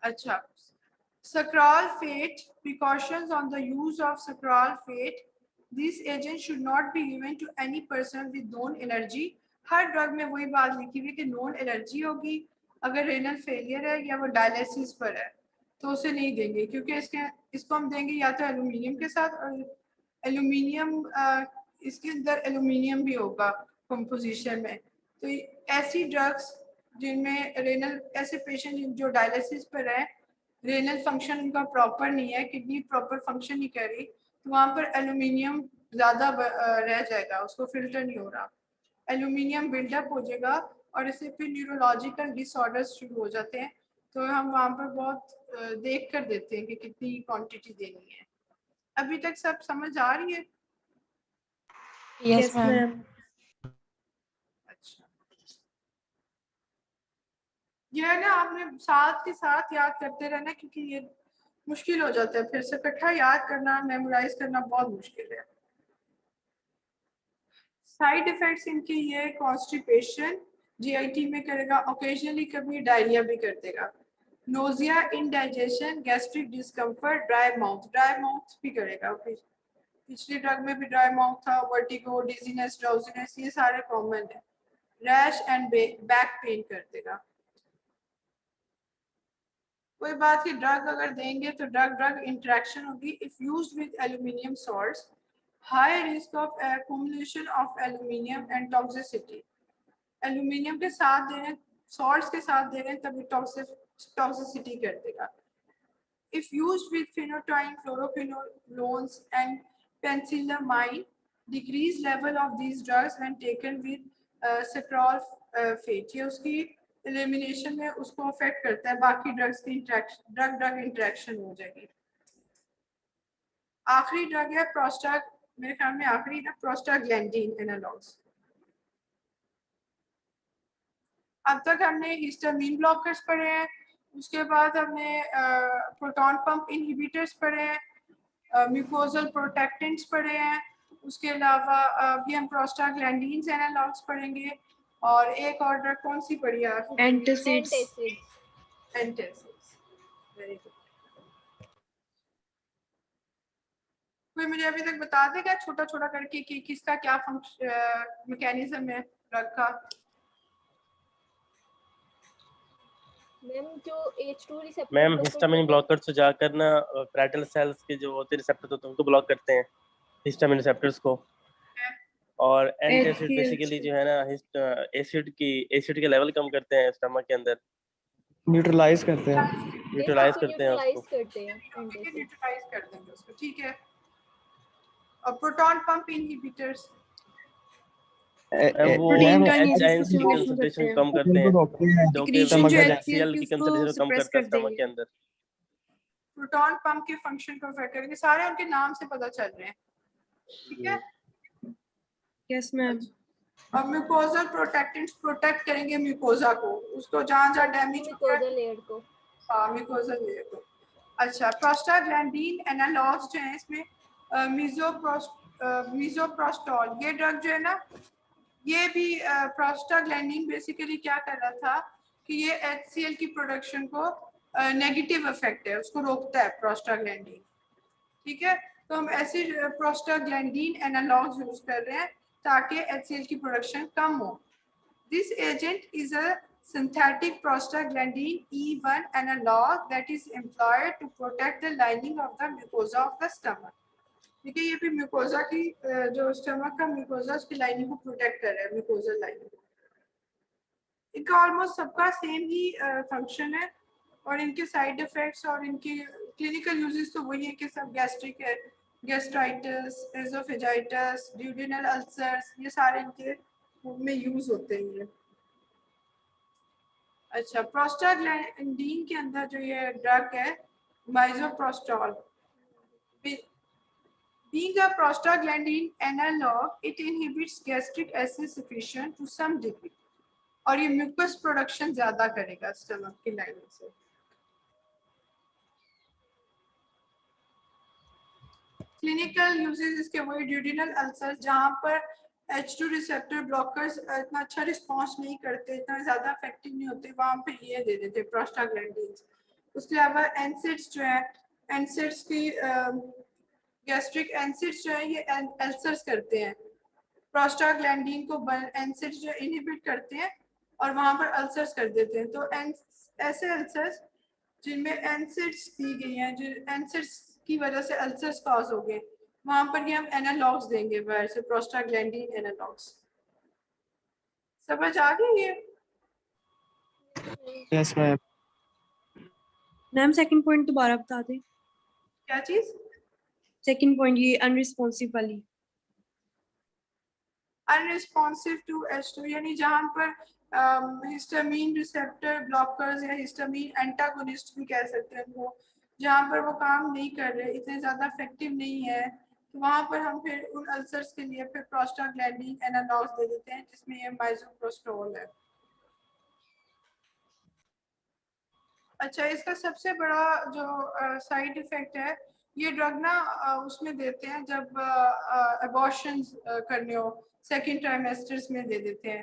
[SPEAKER 1] अच्छा, Sucralfate, precautions on the use of sucralfate. This agent should not be given to any person with known allergy. Her drug में वही बात लिखी हुई कि नॉन एलर्जी होगी, अगर रेनल फेलियर है या वो डायलिसिस पर है तो उसे नहीं देंगे, क्योंकि इसको हम देंगे या तो एल्यूमिनियम के साथ, और एल्यूमिनियम इसके अंदर एल्यूमिनियम भी होगा कंपोजिशन में। तो ऐसी ड्रग्स जिनमें रेनल, ऐसे पेशेंट जो डायलिसिस पर है, रेनल फंक्शन उनका प्रॉपर नहीं है, किडनी प्रॉपर फंक्शन नहीं कर रही, तो वहाँ पर एल्यूमिनियम ज़्यादा रह जाएगा, उसको फिल्टर नहीं हो रहा, एल्यूमिनियम बिल्डअप हो जाएगा और इससे फिर न्यूरोलॉजिकल डिसऑर्डर्स शुरू हो जाते हैं। तो हम वहाँ पर बहुत देख कर देते हैं कि कितनी क्वांटिटी देनी है। अभी तक सब समझ आ रही है?
[SPEAKER 2] Yes ma'am.
[SPEAKER 1] अच्छा, यह है ना, आपने साथ के साथ याद करते रहना, क्योंकि ये मुश्किल हो जाता है फिर से इकट्ठा याद करना, मेमोराइज करना बहुत मुश्किल है। साइड इफेक्ट्स इनके ये कॉन्स्टिपेशन जीआईटी में करेगा, ओकेजनली कभी डायरिया भी कर देगा, nausea, indigestion, gastric discomfort, dry mouth भी करेगा। पिछली ड्रग में भी ड्राई माउथ था, वर्टिगो, डिजीनेस, ड्राउजीनेस, ये सारे कॉमन है। रैश एंड बैक पेन कर देगा। कोई बात की ड्रग अगर देंगे तो ड्रग इंटरेक्शन होगी। If used with aluminium salts, high risk of accumulation of aluminium and toxicity. Aluminium के साथ दे रहे हैं, सॉल्ट्स के साथ दे रहे हैं, तभी टॉक्सिसिटी कर देगा। If used with phenytoin, fluoroquinolones and penicillamine, decreased level of these drugs when taken with sucralfate, ये उसकी एलिमिनेशन में उसको अफेक्ट करता है, बाकी ड्रग्स की इंटरेक्शन ड्रग ड्रग इंटरेक्शन हो जाएगी। आखिरी ड्रग है मेरे ख्याल में आखिरी ना प्रोस्टाग्लैंडिन एनालॉग्स। अब तक हमने हिस्टामिन ब्लॉकर्स पढ़े हैं, उसके बाद हमने प्रोटॉन पंप इनहिबिटर्स पढ़े हैं, म्यूकोजल प्रोटेक्टेंट्स पढ़े हैं, उसके अलावा अभी हम प्रोस्टाग्लैंडिन्स एनालॉग्स पढ़ेंगे, और एक और ड्रग कौन सी पढ़ी है?
[SPEAKER 2] एंटासिड्स।
[SPEAKER 1] एंटासिड्स। Very good. कोई मुझे अभी तक बता देगा छोटा छोटा करके कि किसका क्या फंक्शन मैकेनिज्म है ड्रग का?
[SPEAKER 5] मैम जो H2 receptor
[SPEAKER 4] ma'am histamine blocker से जाकर ना पैरेटल सेल्स के जो होते रिसेप्टर होते हैं उनको ब्लॉक करते हैं, हिस्टामिन रिसेप्टर्स को। और एंटासिड
[SPEAKER 2] HCl
[SPEAKER 4] बेसिकली जो है ना एसिड के लेवल कम करते हैं स्टमक के अंदर,
[SPEAKER 3] न्यूट्रलाइज करते हैं।
[SPEAKER 4] न्यूट्रलाइज करते हैं
[SPEAKER 5] न्यूट्रलाइज
[SPEAKER 4] उसको।
[SPEAKER 5] करते हैं एंटासिड।
[SPEAKER 1] न्यूट्रलाइज कर देंगे उसको, ठीक है। और प्रोटॉन पंप इनहिबिटर्स
[SPEAKER 4] वो
[SPEAKER 2] प्रोटीन काइनेसिस को
[SPEAKER 4] एंजाइम्स की
[SPEAKER 2] स्टिमुलेशन करते
[SPEAKER 4] कंसंट्रेशन
[SPEAKER 2] हैं,
[SPEAKER 4] कम करते हैं, जो कि
[SPEAKER 2] सिक्रीशन जो
[SPEAKER 3] स्टमक
[SPEAKER 2] HCl
[SPEAKER 4] HCl
[SPEAKER 2] की
[SPEAKER 4] की
[SPEAKER 2] उसको
[SPEAKER 4] कंसंट्रेशन कम
[SPEAKER 2] सप्रेस
[SPEAKER 4] करता है
[SPEAKER 2] कर
[SPEAKER 4] स्टमक
[SPEAKER 2] देंगे।
[SPEAKER 4] के अंदर।
[SPEAKER 1] प्रोटॉन पंप के फंक्शन को अफेक्ट करेंगे, सारे उनके नाम से पता चल रहे हैं, ठीक है।
[SPEAKER 2] Yes ma'am.
[SPEAKER 1] और म्यूकोजल प्रोटेक्टेंट्स प्रोटेक्ट करेंगे म्यूकोजा को, उसको जहाँ जहाँ डैमेज होगा,
[SPEAKER 5] म्यूकोजा लेयर को।
[SPEAKER 1] हाँ म्यूकोजल लेयर को। अच्छा, प्रोस्टाग्लैंडिन एनालॉग्स जो हैं इसमें मीजोप्रोस्टॉल, ये ड्रग जो है ना, ये भी प्रोस्टाग्लैंडिन बेसिकली क्या कर रहा था कि ये HCl की प्रोडक्शन को नेगेटिव इफेक्ट है, उसको रोकता है प्रोस्टाग्लैंडिन, ठीक है। तो हम ऐसे प्रोस्टाग्लैंडिन एनालॉग्स यूज कर रहे हैं ताकि HCl की प्रोडक्शन कम हो। This agent is a synthetic prostaglandin E1 analog that is employed to protect the lining of the mucosa of the stomach। ठीक है, ये भी म्यूकोजा की जो स्टमक का म्यूकोजा उसकी लाइनिंग को प्रोटेक्ट कर रहा है, म्यूकोजल लाइनिंग। इनका ऑलमोस्ट सबका सेम ही फंक्शन है, और इनके साइड इफेक्ट्स और इनकी क्लिनिकल यूजेस तो वही है कि सब गैस्ट्रिक है, गैस्ट्राइटिस, एसोफेजाइटिस, ड्यूडेनल अल्सर्स, ये सारे इनके में यूज होते हैं ये। अच्छा, प्रोस्टाग्लैंडिन के अंदर जो ये ड्रग है माइजोप्रोस्टॉल, being a prostaglandin analog, it inhibits gastric acid secretion to some degree, और ये म्यूकस प्रोडक्शन ज्यादा करेगा स्टमक की लाइनिंग से। क्लिनिकल यूजेस इसके वही ड्यूडेनल अल्सर, जहाँ पर H2 रिसेप्टर ब्लॉकर्स इतना अच्छा रिस्पॉन्स नहीं करते, इतना ज्यादा इफेक्टिव नहीं होते, वहाँ पे ये दे देते प्रोस्टाग्लैंडिन। उसके अलावा एनसिड्स जो है, एनसिड्स की गैस्ट्रिक एनसिड्स जो है ये अल्सर्स करते हैं, प्रोस्टाग्लैंडिन को एनसिड्स जो इनहिबिट करते हैं और वहाँ पर अल्सर्स कर देते हैं। तो ऐसे अल्सर्स जिनमें एनसिड्स दी गई हैं, जो एनसिड्स की वजह से अल्सर्स कॉज हो गए, वहाँ पर ये हम एनालॉग्स देंगे बाहर से, प्रोस्टाग्लैंडिन एनालॉग्स। समझ आ गई ये?
[SPEAKER 3] Yes ma'am.
[SPEAKER 2] Ma'am second point दोबारा बता दें।
[SPEAKER 1] क्या चीज?
[SPEAKER 2] सेकंड पॉइंट ये अनरिस्पॉन्सिव वाली।
[SPEAKER 1] अनरिस्पॉन्सिव टू H2 यानी जहाँ पर हिस्टामिन रिसेप्टर ब्लॉकर्स या हिस्टामिन एंटागोनिस्ट भी कह सकते हैं वो, जहाँ पर वो काम नहीं कर रहे, इतने ज़्यादा इफेक्टिव नहीं है, तो वहाँ पर हम फिर उन अल्सर्स के लिए फिर प्रोस्टाग्लैंडिन एनालॉग्स दे देते हैं, जिसमें ये माइजोप्रोस्टोल है। अच्छा, इसका सबसे बड़ा जो साइड इफेक्ट है, ये ड्रग ना उसमें देते हैं जब अबॉर्शन करने हो, सेकेंड ट्राइमेस्टर्स में दे देते हैं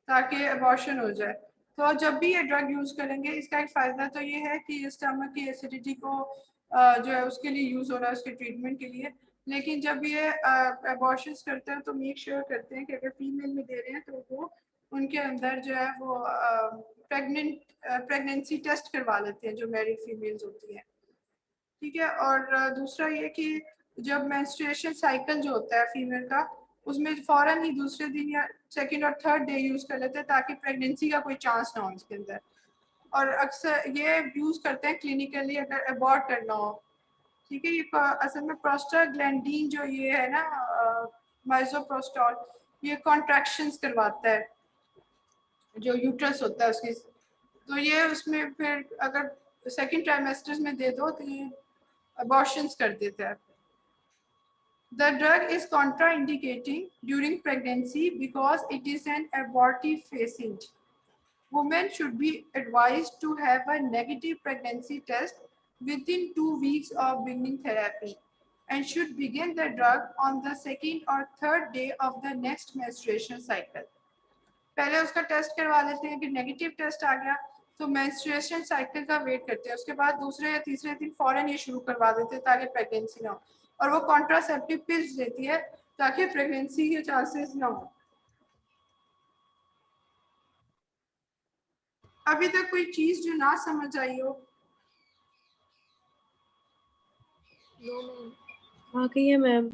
[SPEAKER 1] ताकि अबॉर्शन हो जाए। तो जब भी ये ड्रग यूज करेंगे, इसका एक फायदा तो ये है कि स्टमक की एसिडिटी को जो है उसके लिए यूज हो रहा है, उसके ट्रीटमेंट के लिए। लेकिन जब ये अबॉर्शंस करते हैं तो मेक श्योर करते हैं कि अगर फीमेल में दे रहे हैं तो वो उनके अंदर जो है वो प्रेगनेंसी टेस्ट करवा लेते हैं जो मैरिड फीमेल्स होती हैं, ठीक है। और दूसरा ये कि जब मेंस्ट्रुएशन साइकिल जो होता है फीमेल का, उसमें फौरन ही दूसरे दिन या सेकंड और थर्ड डे यूज कर लेते हैं ताकि प्रेगनेंसी का कोई चांस ना हो इसके अंदर। और अक्सर ये यूज करते हैं क्लिनिकली अगर अबॉर्ट करना हो, ठीक है। ये असल में प्रोस्टाग्लैंडिन जो ये है ना माइजोप्रोस्टॉल, ये कॉन्ट्रैक्शंस करवाता है जो यूट्रस होता है उसकी तो ये उसमें फिर अगर सेकेंड ट्राइमेस्टर में दे दो तो ये अबॉर्शंस कर देता है। The drug is contraindicating during pregnancy because it is an abortive agent. Women should be advised to have a negative pregnancy test within 2 weeks of beginning therapy and should begin the drug on the second or third day of the next menstruation cycle. पहले उसका test करवा लेते हैं कि negative test आ गया तो menstruation cycle का wait करते हैं, उसके बाद दूसरे या तीसरे दिन फौरन ये शुरू करवा देते हैं ताकि प्रेगनेंसी ना हो, और वो कॉन्ट्रासेप्टिव पिल्स देती है ताकि प्रेगनेंसी के चांसेस ना हो। अभी तक कोई चीज जो ना समझ आई हो?
[SPEAKER 5] No ma'am.
[SPEAKER 2] हाँ कही है मैम।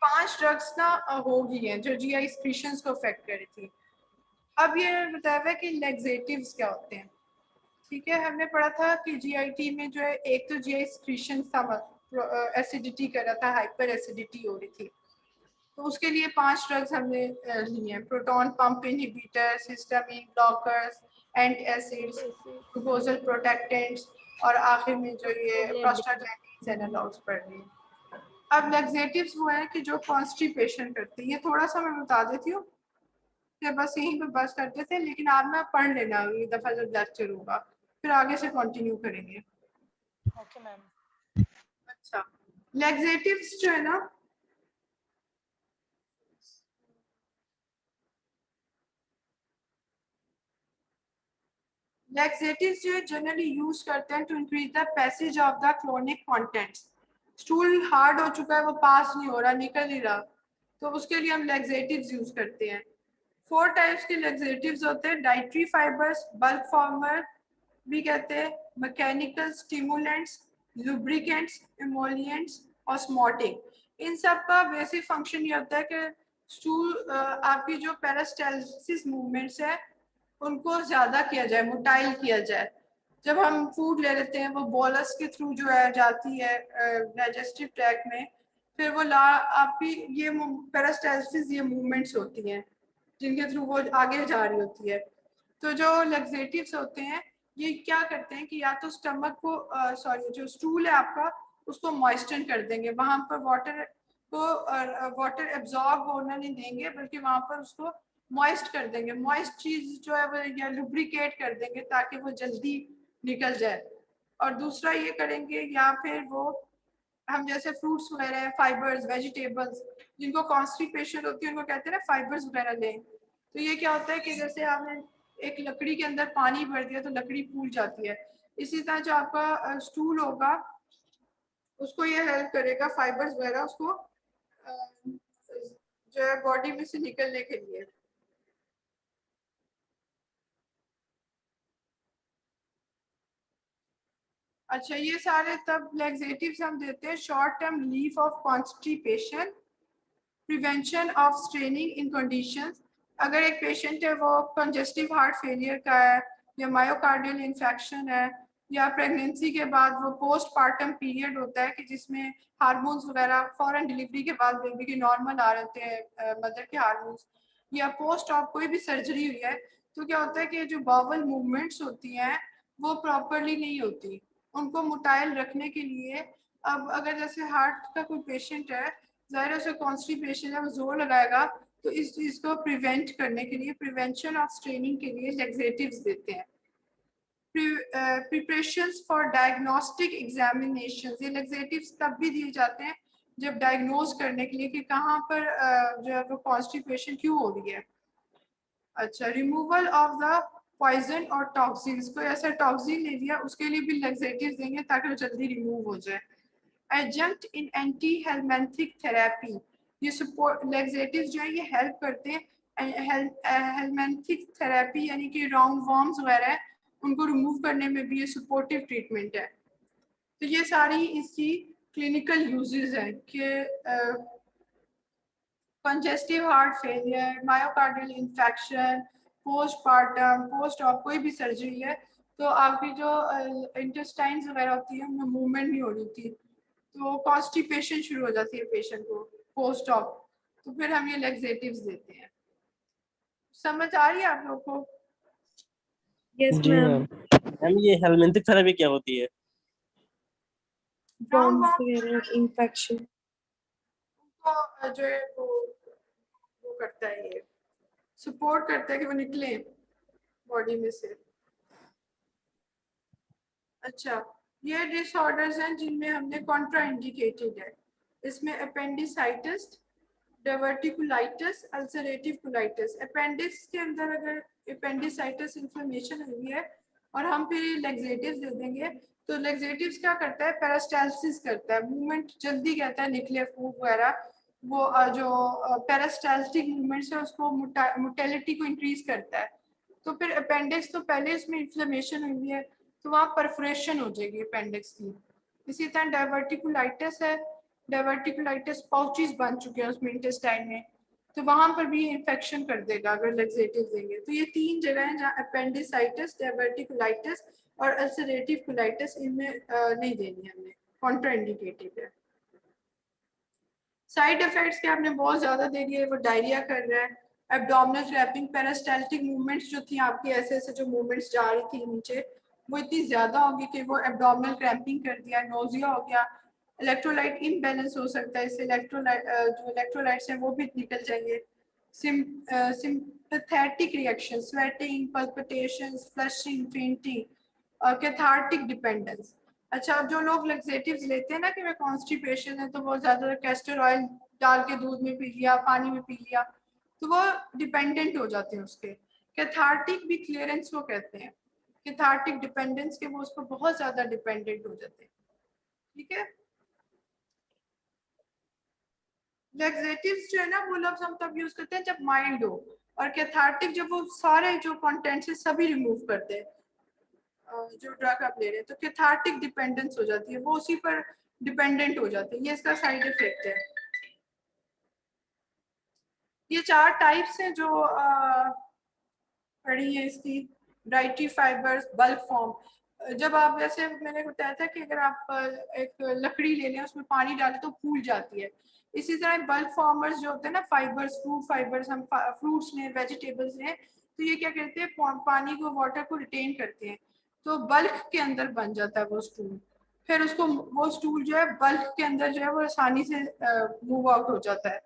[SPEAKER 1] 5 ड्रग्स ना हो गई हैं जो जीआई एक्सक्रीशंस को अफेक्ट कर रही थी। अब ये बताया हुआ है कि लैक्सेटिव्स क्या होते हैं। ठीक है, हमने पढ़ा था कि जीआईटी में जो है एक तो जीआई एक्सक्रीशन था, एसिडिटी कर रहा था, हाइपर एसिडिटी हो रही थी, तो उसके लिए 5 ड्रग्स हमने लिए हैं, proton pump inhibitors, histamine blockers, anti acids, mucosal protectants और आखिर में जो ये प्रोस्टाग्लैंडिन्स एनालॉग्स पढ़ रहे हैं। अब लैक्सेटिव्स वो हैं कि जो कॉन्स्टिपेशन करते हैं, ये थोड़ा सा मैं बता देती हूँ कि बस यहीं पे बस करते थे, लेकिन आप ना पढ़ लेना अगली दफा जब लेक्चर होगा, फिर आगे से कंटिन्यू करेंगे।
[SPEAKER 6] Okay ma'am.
[SPEAKER 1] अच्छा, लैक्सेटिव्स जो है ना, लैक्सेटिव्स जो है जनरली यूज करते हैं to increase the passage of the colonic contents. Stool hard हो चुका है, वो पास नहीं हो रहा, निकल नहीं रहा, तो उसके लिए हम लैक्सेटिव्स यूज करते हैं। 4 टाइप्स के लैक्सेटिव्स होते हैं, डाइटरी फाइबर्स, बल्क फॉर्मर भी कहते हैं, mechanical stimulants, lubricants, emollients, osmotic. इन सब का बेसिक फंक्शन ये होता है कि स्टूल आपकी जो पेरिस्टाल्सिस मूवमेंट्स है उनको ज्यादा किया जाए, मोटाइल किया जाए। जब हम फूड ले लेते हैं वो बोलस के थ्रू जो है जाती है डाइजेस्टिव ट्रैक्ट में, फिर वो आपकी ये पेरिस्टाल्सिस ये मूवमेंट्स होती हैं जिनके थ्रू वो आगे जा रही होती है। तो जो लैक्सेटिव्स होते हैं ये क्या करते हैं कि या तो स्टमक को जो स्टूल है आपका उसको मॉइस्चर कर देंगे, वहां पर वाटर एब्जॉर्ब होना नहीं देंगे, बल्कि वहां पर उसको मॉइस्ट कर देंगे। मॉइस्ट चीज जो है वो या लुब्रिकेट कर देंगे ताकि वो जल्दी निकल जाए। और दूसरा ये करेंगे, या फिर वो हम जैसे फ्रूट्स वगैरह, फाइबर्स, वेजिटेबल्स जिनको कॉन्स्टिपेशन होती है उनको कहते हैं ना फाइबर्स वगैरह लें। तो ये क्या होता है कि जैसे आपने एक लकड़ी के अंदर पानी भर दिया तो लकड़ी फूल जाती है, इसी तरह जो आपका स्टूल होगा उसको ये हेल्प करेगा, फाइबर्स वगैरह उसको जो है बॉडी में से निकलने के लिए। अच्छा, ये सारे तब लैक्सेटिव्स हम देते हैं short term relief of constipation, prevention of straining in conditions. अगर एक पेशेंट है वो कंजेस्टिव हार्ट फेलियर का है या मायोकार्डियल इन्फेक्शन है, या प्रेगनेंसी के बाद वो पोस्ट पार्टम पीरियड होता है कि जिसमें हार्मोन्स वगैरह फॉरन डिलीवरी के बाद बेबी के नॉर्मल आ रहे होते हैं मदर के हार्मोन्स, या पोस्ट ऑप कोई भी सर्जरी हुई है, तो क्या होता है कि जो बावल मूवमेंट्स होती हैं वो प्रॉपरली नहीं होती, उनको मोटाइल रखने के लिए। अब अगर जैसे हार्ट का कोई पेशेंट है, ज़ाहिर है कॉन्स्टिपेशन है, वो जोर लगाएगा, तो इस चीज़ को प्रिवेंट करने के लिए, प्रिवेंशन ऑफ स्ट्रेनिंग के लिए लैक्सेटिव्स देते हैं। प्रिपरेशंस फॉर डायग्नोस्टिक एग्जामिनेशन, ये लैक्सेटिव्स तब भी दिए जाते हैं जब डायग्नोज करने के लिए कि कहाँ पर जो है वो कॉन्स्टिपेशन क्यों हो रही है। अच्छा, रिमूवल ऑफ द पॉइजन और टॉक्सिन्स, कोई ऐसा टॉक्सिन ले लिया उसके लिए भी लैक्सेटिव्स देंगे ताकि वो जल्दी रिमूव हो जाए। एडजंक्ट इन एंटी हेलमेंथिक थेरेपी, ये सपोर्ट लैक्सेटिव्स जो है ये हेल्प करते हैं हेलमेंथिक थेरेपी, यानी कि राउंड वॉर्म्स वगैरह उनको रिमूव करने में भी ये सपोर्टिव ट्रीटमेंट है। तो ये सारी इसकी क्लिनिकल यूजेस हैं कि congestive heart failure, myocardial infection, postpartum, post op कोई भी सर्जरी है तो आपकी जो इंटेस्टाइन्स वगैरह होती है उनमें मूवमेंट नहीं हो रही थी, तो कॉन्स्टिपेशन शुरू हो जाती है पेशेंट को पोस्ट ऑप, तो फिर हम ये लैक्सेटिव्स देते हैं। समझ आ रही है आप लोग को?
[SPEAKER 2] यस
[SPEAKER 3] जी
[SPEAKER 2] मैम।
[SPEAKER 3] मैम।
[SPEAKER 4] मैम ये हेलमिंथिक थेरेपी क्या होती है?
[SPEAKER 2] वॉर्म्स वगैरह इन्फेक्शन।
[SPEAKER 1] उनको जो है वो करता है, ये सपोर्ट करता है कि वो निकले बॉडी में से। अच्छा, ये डिसऑर्डर्स हैं जिनमें हमने कॉन्ट्रा इंडिकेटेड है। इसमें appendicitis, diverticulitis, ulcerative colitis. Appendix के अंदर अगर अपेंडिसाइटिस इन्फ्लेमेशन हुई है और हम फिर लैक्सेटिव्स दे देंगे, तो लैक्सेटिव्स क्या करता है, पेरिस्टाल्सिस करता है, मूवमेंट जल्दी कहता है निकले फूड वगैरह। वो जो पेरिस्टाल्टिक मूवमेंट्स है उसको मोटेलिटी को इंक्रीज करता है। तो फिर अपेंडिक्स तो पहले इसमें इन्फ्लेमेशन हुई है तो वहाँ परफोरेशन हो जाएगी अपेंडिक्स की। इसी तरह डाइवर्टिकुलाइटिस है, डाइवर्टिकुलाइटिस पाउचेस बन चुके हैं उसमें इंटेस्टाइन में, तो वहां पर भी इन्फेक्शन कर देगा अगर लैक्सेटिव देंगे। तो ये 3 जगह हैं जहाँ अपेंडिसाइटिस, डाइवर्टिकुलाइटिस और अल्सरेटिव कोलाइटिस, इनमें नहीं देनी है हमने, कॉन्ट्राइंडिकेटेड है। साइड इफेक्ट्स के आपने बहुत ज्यादा दे दिए, वो डायरिया कर रहा है, एब्डोमिनल रैपिंग, पेरिस्टाल्टिक मूवमेंट्स जो थी आपकी, ऐसे ऐसे जो मूवमेंट्स जा रही थी नीचे वो इतनी ज्यादा होगी कि वो एब्डोमिनल क्रैम्पिंग कर दिया, नोजिया हो गया, इलेक्ट्रोलाइट इम्बैलेंस हो सकता है, इससे इलेक्ट्रोलाइट जो इलेक्ट्रोलाइट्स हैं वो भी निकल जाएंगे। Sympathetic reaction, sweating, palpitations, flushing, fainting और कैथार्टिक डिपेंडेंस। अच्छा, अब जो लोग लैक्सेटिव्स लेते हैं ना कि मैं कॉन्स्टिपेशन है तो वो ज्यादा कैस्टर ऑयल डाल के दूध में पी लिया, पानी में पी लिया, तो वो डिपेंडेंट हो जाते हैं उसके। कैथार्टिक भी क्लियरेंस को कहते हैं, कैथार्टिक डिपेंडेंस के वो उस पर बहुत ज्यादा डिपेंडेंट हो जाते हैं। ठीक है, लैक्सेटिव्स जो है ना वो लफ्ज हम तब यूज करते हैं जब माइल्ड हो, और कैथार्टिक जब वो सारे जो कंटेंट्स है सभी रिमूव करते हैं जो ड्रग आप ले रहे हैं, तो कैथार्टिक डिपेंडेंस हो जाती है, वो उसी पर डिपेंडेंट हो जाते हैं। ये इसका साइड इफेक्ट है। ये 4 टाइप्स हैं जो पढ़ी है इसकी, डाइटरी फाइबर्स, बल्क फॉर्म। जब आप, जैसे मैंने बताया था कि अगर आप एक लकड़ी ले लें उसमें पानी डालें तो फूल जाती है, इसी तरह बल्क फॉर्मर्स जो होते हैं ना, फाइबर्स, फ्रूट फाइबर्स, हम फ्रूट्स लें, वेजिटेबल्स लें, तो ये क्या करते हैं, पानी को, वाटर को रिटेन करते हैं, तो बल्क के अंदर बन जाता है वो स्टूल। फिर उसको, वो स्टूल जो है बल्क के अंदर जो है वो आसानी से मूव आउट हो जाता है।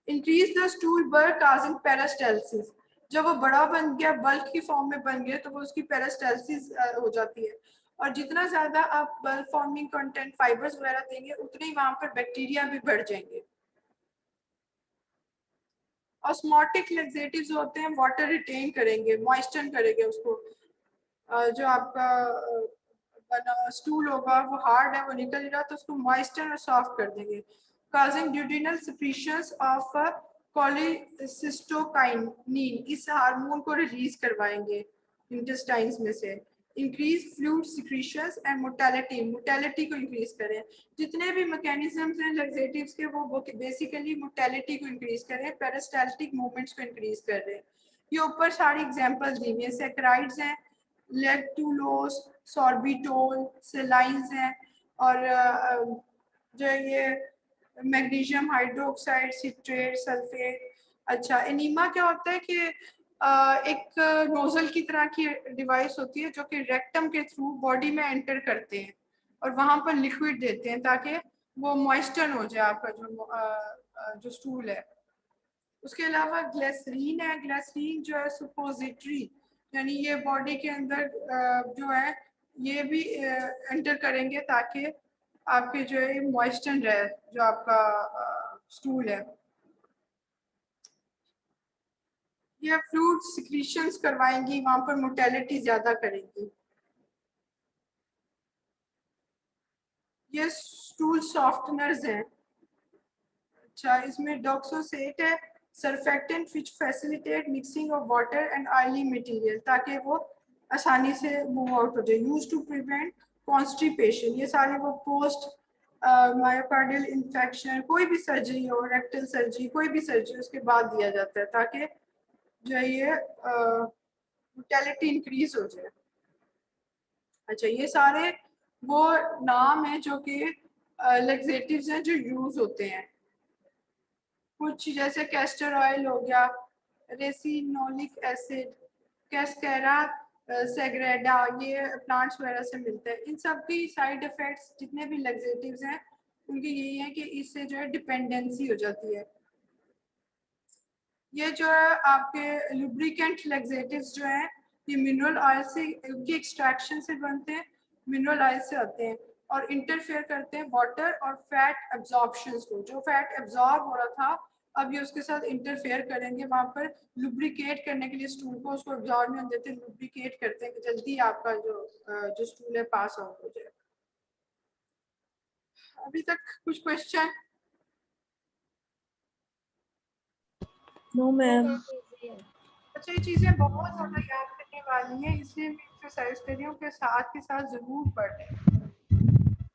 [SPEAKER 1] Increase the stool bulk causing peristalsis, जब वो बड़ा बन गया, बल्क की फॉर्म में बन गया, तो वो उसकी पेरिस्टाल्सिस हो जाती है। और जितना ज्यादा आप बल्क फॉर्मिंग कंटेंट फाइबर्स वगैरह देंगे उतने ही वहां पर बैक्टीरिया भी बढ़ जाएंगे। ऑस्मोटिक लैक्सेटिव्स होते हैं, वाटर रिटेन करेंगे, मॉइस्चर करेंगे उसको। जो आपका बना स्टूल होगा वो हार्ड है, वो निकल रहा, तो उसको मॉइस्चर और सॉफ्ट कर देंगे। causing duodenal secretions of cholecystokinin, इस हार्मोन को रिलीज करवाएंगे इंटेस्टाइन्स में से। Increase fluid secretions and mortality, mortality को इंक्रीज करें। जितने भी मैकेनिज्म्स हैं लैक्सेटिव्स के वो बेसिकली मोटेलिटी को इंक्रीज करें, पेरिस्टाल्टिक मूवमेंट्स को इंक्रीज कर रहे हैं। ये ऊपर सारी एग्जांपल्स दी हुई हैं, सैकराइड्स हैं, लेक्टुलोज, सॉर्बिटोल, सेलाइंस हैं, और जो ये मैग्नीशियम हाइड्रोक्साइड, सिट्रेट, सल्फेट। अच्छा, एनीमा क्या होता है कि एक नोजल की तरह की डिवाइस होती है जो कि रेक्टम के थ्रू बॉडी में एंटर करते हैं और वहां पर लिक्विड देते हैं ताकि वो मॉइस्चर हो जाए आपका जो स्टूल है। उसके अलावा ग्लिसरीन है, ग्लिसरीन जो है सुपोजिटरी, यानी ये बॉडी के अंदर जो है ये भी एंटर करेंगे ताकि आपके जो है मॉइस्चर रहे जो आपका स्टूल है। ये फ्लूइड सिक्रीशंस करवाएंगी, वहां पर मोटेलिटी ज्यादा करेंगी। ये स्टूल सॉफ्टनर्स हैं। अच्छा, इसमें डॉक्सोसेट है, surfactant which facilitate mixing of water and oily material, ताकि वो आसानी से मूव आउट हो जाए। यूज्ड टू प्रिवेंट कॉन्स्टिपेशन, ये सारे वो पोस्ट मायोकार्डियल इन्फेक्शन, कोई भी सर्जरी हो, रेक्टल सर्जरी, कोई भी सर्जरी उसके बाद दिया जाता है ताकि जो है ये मोटेलिटी इंक्रीज हो जाए। अच्छा, ये सारे वो नाम हैं जो कि लैक्सेटिव्स हैं जो यूज होते हैं। कुछ जैसे कैस्टर ऑयल हो गया, रेसिनोलिक एसिड, कैस्केरा सेग्रेडा, ये प्लांट्स वगैरह से मिलते हैं। इन सब की साइड इफेक्ट्स जितने भी लग्जेटिव्स हैं उनकी यही है कि इससे जो है डिपेंडेंसी हो जाती है। ये जो है आपके लुब्रिकेंट लग्जेटिव्स जो हैं ये मिनरल ऑयल से, उनकी एक्सट्रैक्शन से बनते हैं, मिनरल ऑयल से आते हैं और इंटरफेयर करते हैं वाटर और फैट एब्जॉर्प्शंस को। जो फैट एब्जॉर्ब हो रहा था अब ये उसके साथ इंटरफेयर करेंगे, वहां पर लुब्रिकेट करने के लिए स्टूल को उसको एब्जॉर्ब नहीं होने देते, लुब्रिकेट करते हैं कि जल्दी आपका जो स्टूल है पास आउट हो जाए। अभी तक कुछ क्वेश्चन?
[SPEAKER 2] No ma'am.
[SPEAKER 1] अच्छा, ये चीजें बहुत ज्यादा याद करने वाली हैं, इसलिए मैं एक्सरसाइज कर रही हूँ कि साथ के साथ जरूर पढ़ लें।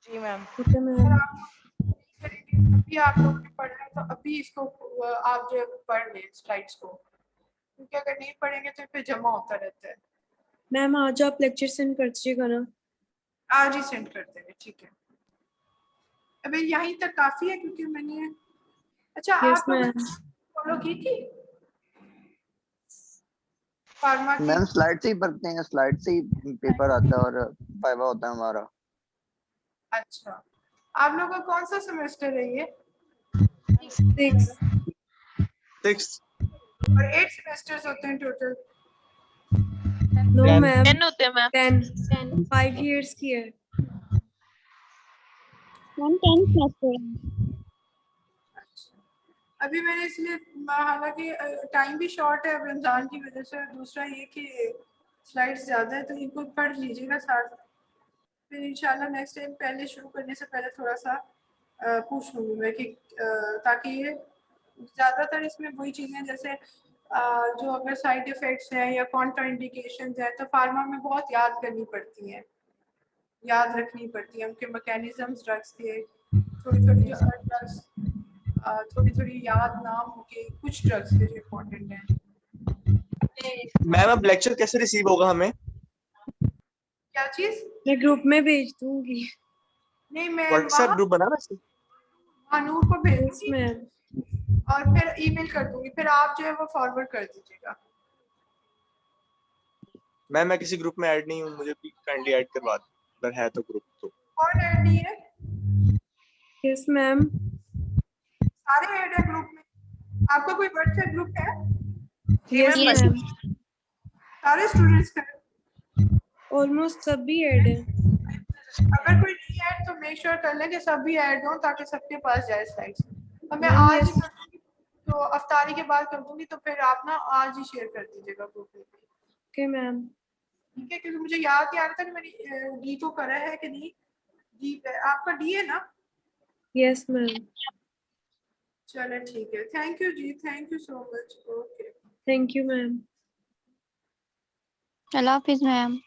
[SPEAKER 6] जी मैम।
[SPEAKER 2] ओके
[SPEAKER 1] अगर
[SPEAKER 2] मैम।
[SPEAKER 1] आप नहीं करेंगे अभी आप लोग ने पढ़ना है तो अभी इसको आप जो है पढ़ लें स्लाइड्स को, क्योंकि अगर नहीं पढ़ेंगे तो फिर जमा होता रहता है।
[SPEAKER 2] मैम आज आप लेक्चर सेंड कर दीजिएगा ना?
[SPEAKER 1] आज ही सेंड करते हैं, ठीक है। अभी यहीं तक काफी है क्योंकि मैंने, अच्छा
[SPEAKER 2] यस
[SPEAKER 1] आप लोगों
[SPEAKER 2] मैम।
[SPEAKER 1] ने फॉलो की थी फार्मा की?
[SPEAKER 7] मैम स्लाइड से ही पढ़ते हैं, स्लाइड से ही पेपर आता है और वाइवा होता है हमारा।
[SPEAKER 1] अच्छा, आप लोगों का कौन सा सेमेस्टर है ये?
[SPEAKER 2] 6
[SPEAKER 1] और 8 सेमेस्टर्स होते हैं टोटल?
[SPEAKER 2] नो
[SPEAKER 3] 10
[SPEAKER 2] मैम
[SPEAKER 5] 10 होते हैं मैम।
[SPEAKER 2] 10 5 years की है।
[SPEAKER 5] Ma'am 10 semester।
[SPEAKER 1] अभी मैंने इसलिए, हालांकि टाइम भी शॉर्ट है अब रमजान की वजह से, दूसरा ये कि स्लाइड्स ज़्यादा है तो इनको पढ़ लीजिएगा साथ, फिर इंशाल्लाह नेक्स्ट टाइम पहले शुरू करने से पहले थोड़ा सा पूछ लूँगी मैं कि ताकि ये ज़्यादातर इसमें वही चीज़ें जैसे जो अगर साइड इफ़ेक्ट्स हैं या कॉन्ट्रा इंडिकेशंस हैं तो फार्मा में बहुत याद करनी पड़ती हैं, याद रखनी पड़ती है उनके मैकेनिज्म्स ड्रग्स के, थोड़ी थोड़ी जो ड्रग्स थोड़ी थोड़ी याद नाम होके कुछ ड्रग्स के जो इम्पोर्टेंट हैं।
[SPEAKER 8] मैम अब लेक्चर कैसे रिसीव होगा हमें?
[SPEAKER 1] क्या चीज?
[SPEAKER 2] मैं ग्रुप में भेज दूंगी।
[SPEAKER 1] नहीं, मैं
[SPEAKER 8] व्हाट्सएप ग्रुप बना वैसे?
[SPEAKER 1] नूर को भेज
[SPEAKER 2] यस
[SPEAKER 1] दूंगी
[SPEAKER 2] मैम।
[SPEAKER 1] और फिर ईमेल कर दूंगी, फिर आप जो है वो फॉरवर्ड कर दीजिएगा।
[SPEAKER 8] मैम मैं किसी ग्रुप में ऐड नहीं हूँ, मुझे भी काइंडली ऐड करवा दो अगर है तो ग्रुप तो।
[SPEAKER 1] कौन ऐड नहीं है?
[SPEAKER 2] Yes ma'am.
[SPEAKER 1] सारे ऐड है ग्रुप में। आपका कोई व्हाट्सएप ग्रुप है?
[SPEAKER 2] Yes ma'am.
[SPEAKER 1] सारे स्टूडेंट्स का?
[SPEAKER 2] ऑलमोस्ट सभी ऐड है।
[SPEAKER 1] अगर कोई नहीं ऐड तो मेक श्योर कर लें कि सभी ऐड हो ताकि सबके पास जाए स्लाइड्स। और मैं
[SPEAKER 2] मैम,
[SPEAKER 1] आज ही
[SPEAKER 2] yes।
[SPEAKER 1] कर दूंगी, तो अफ्तारी के बाद कर दूंगी, तो फिर आप ना आज ही शेयर कर दीजिएगा ग्रुप में।
[SPEAKER 2] Okay ma'am.
[SPEAKER 1] ठीक है, क्योंकि मुझे याद नहीं आ रहा था कि मैंने डी को करा है कि नहीं। डी पे आपका डी है ना?
[SPEAKER 2] Yes ma'am.
[SPEAKER 1] चलो ठीक है, थैंक यू जी, thank you so much. Okay,
[SPEAKER 2] thank you ma'am.
[SPEAKER 5] अल्लाह हाफिज मैम।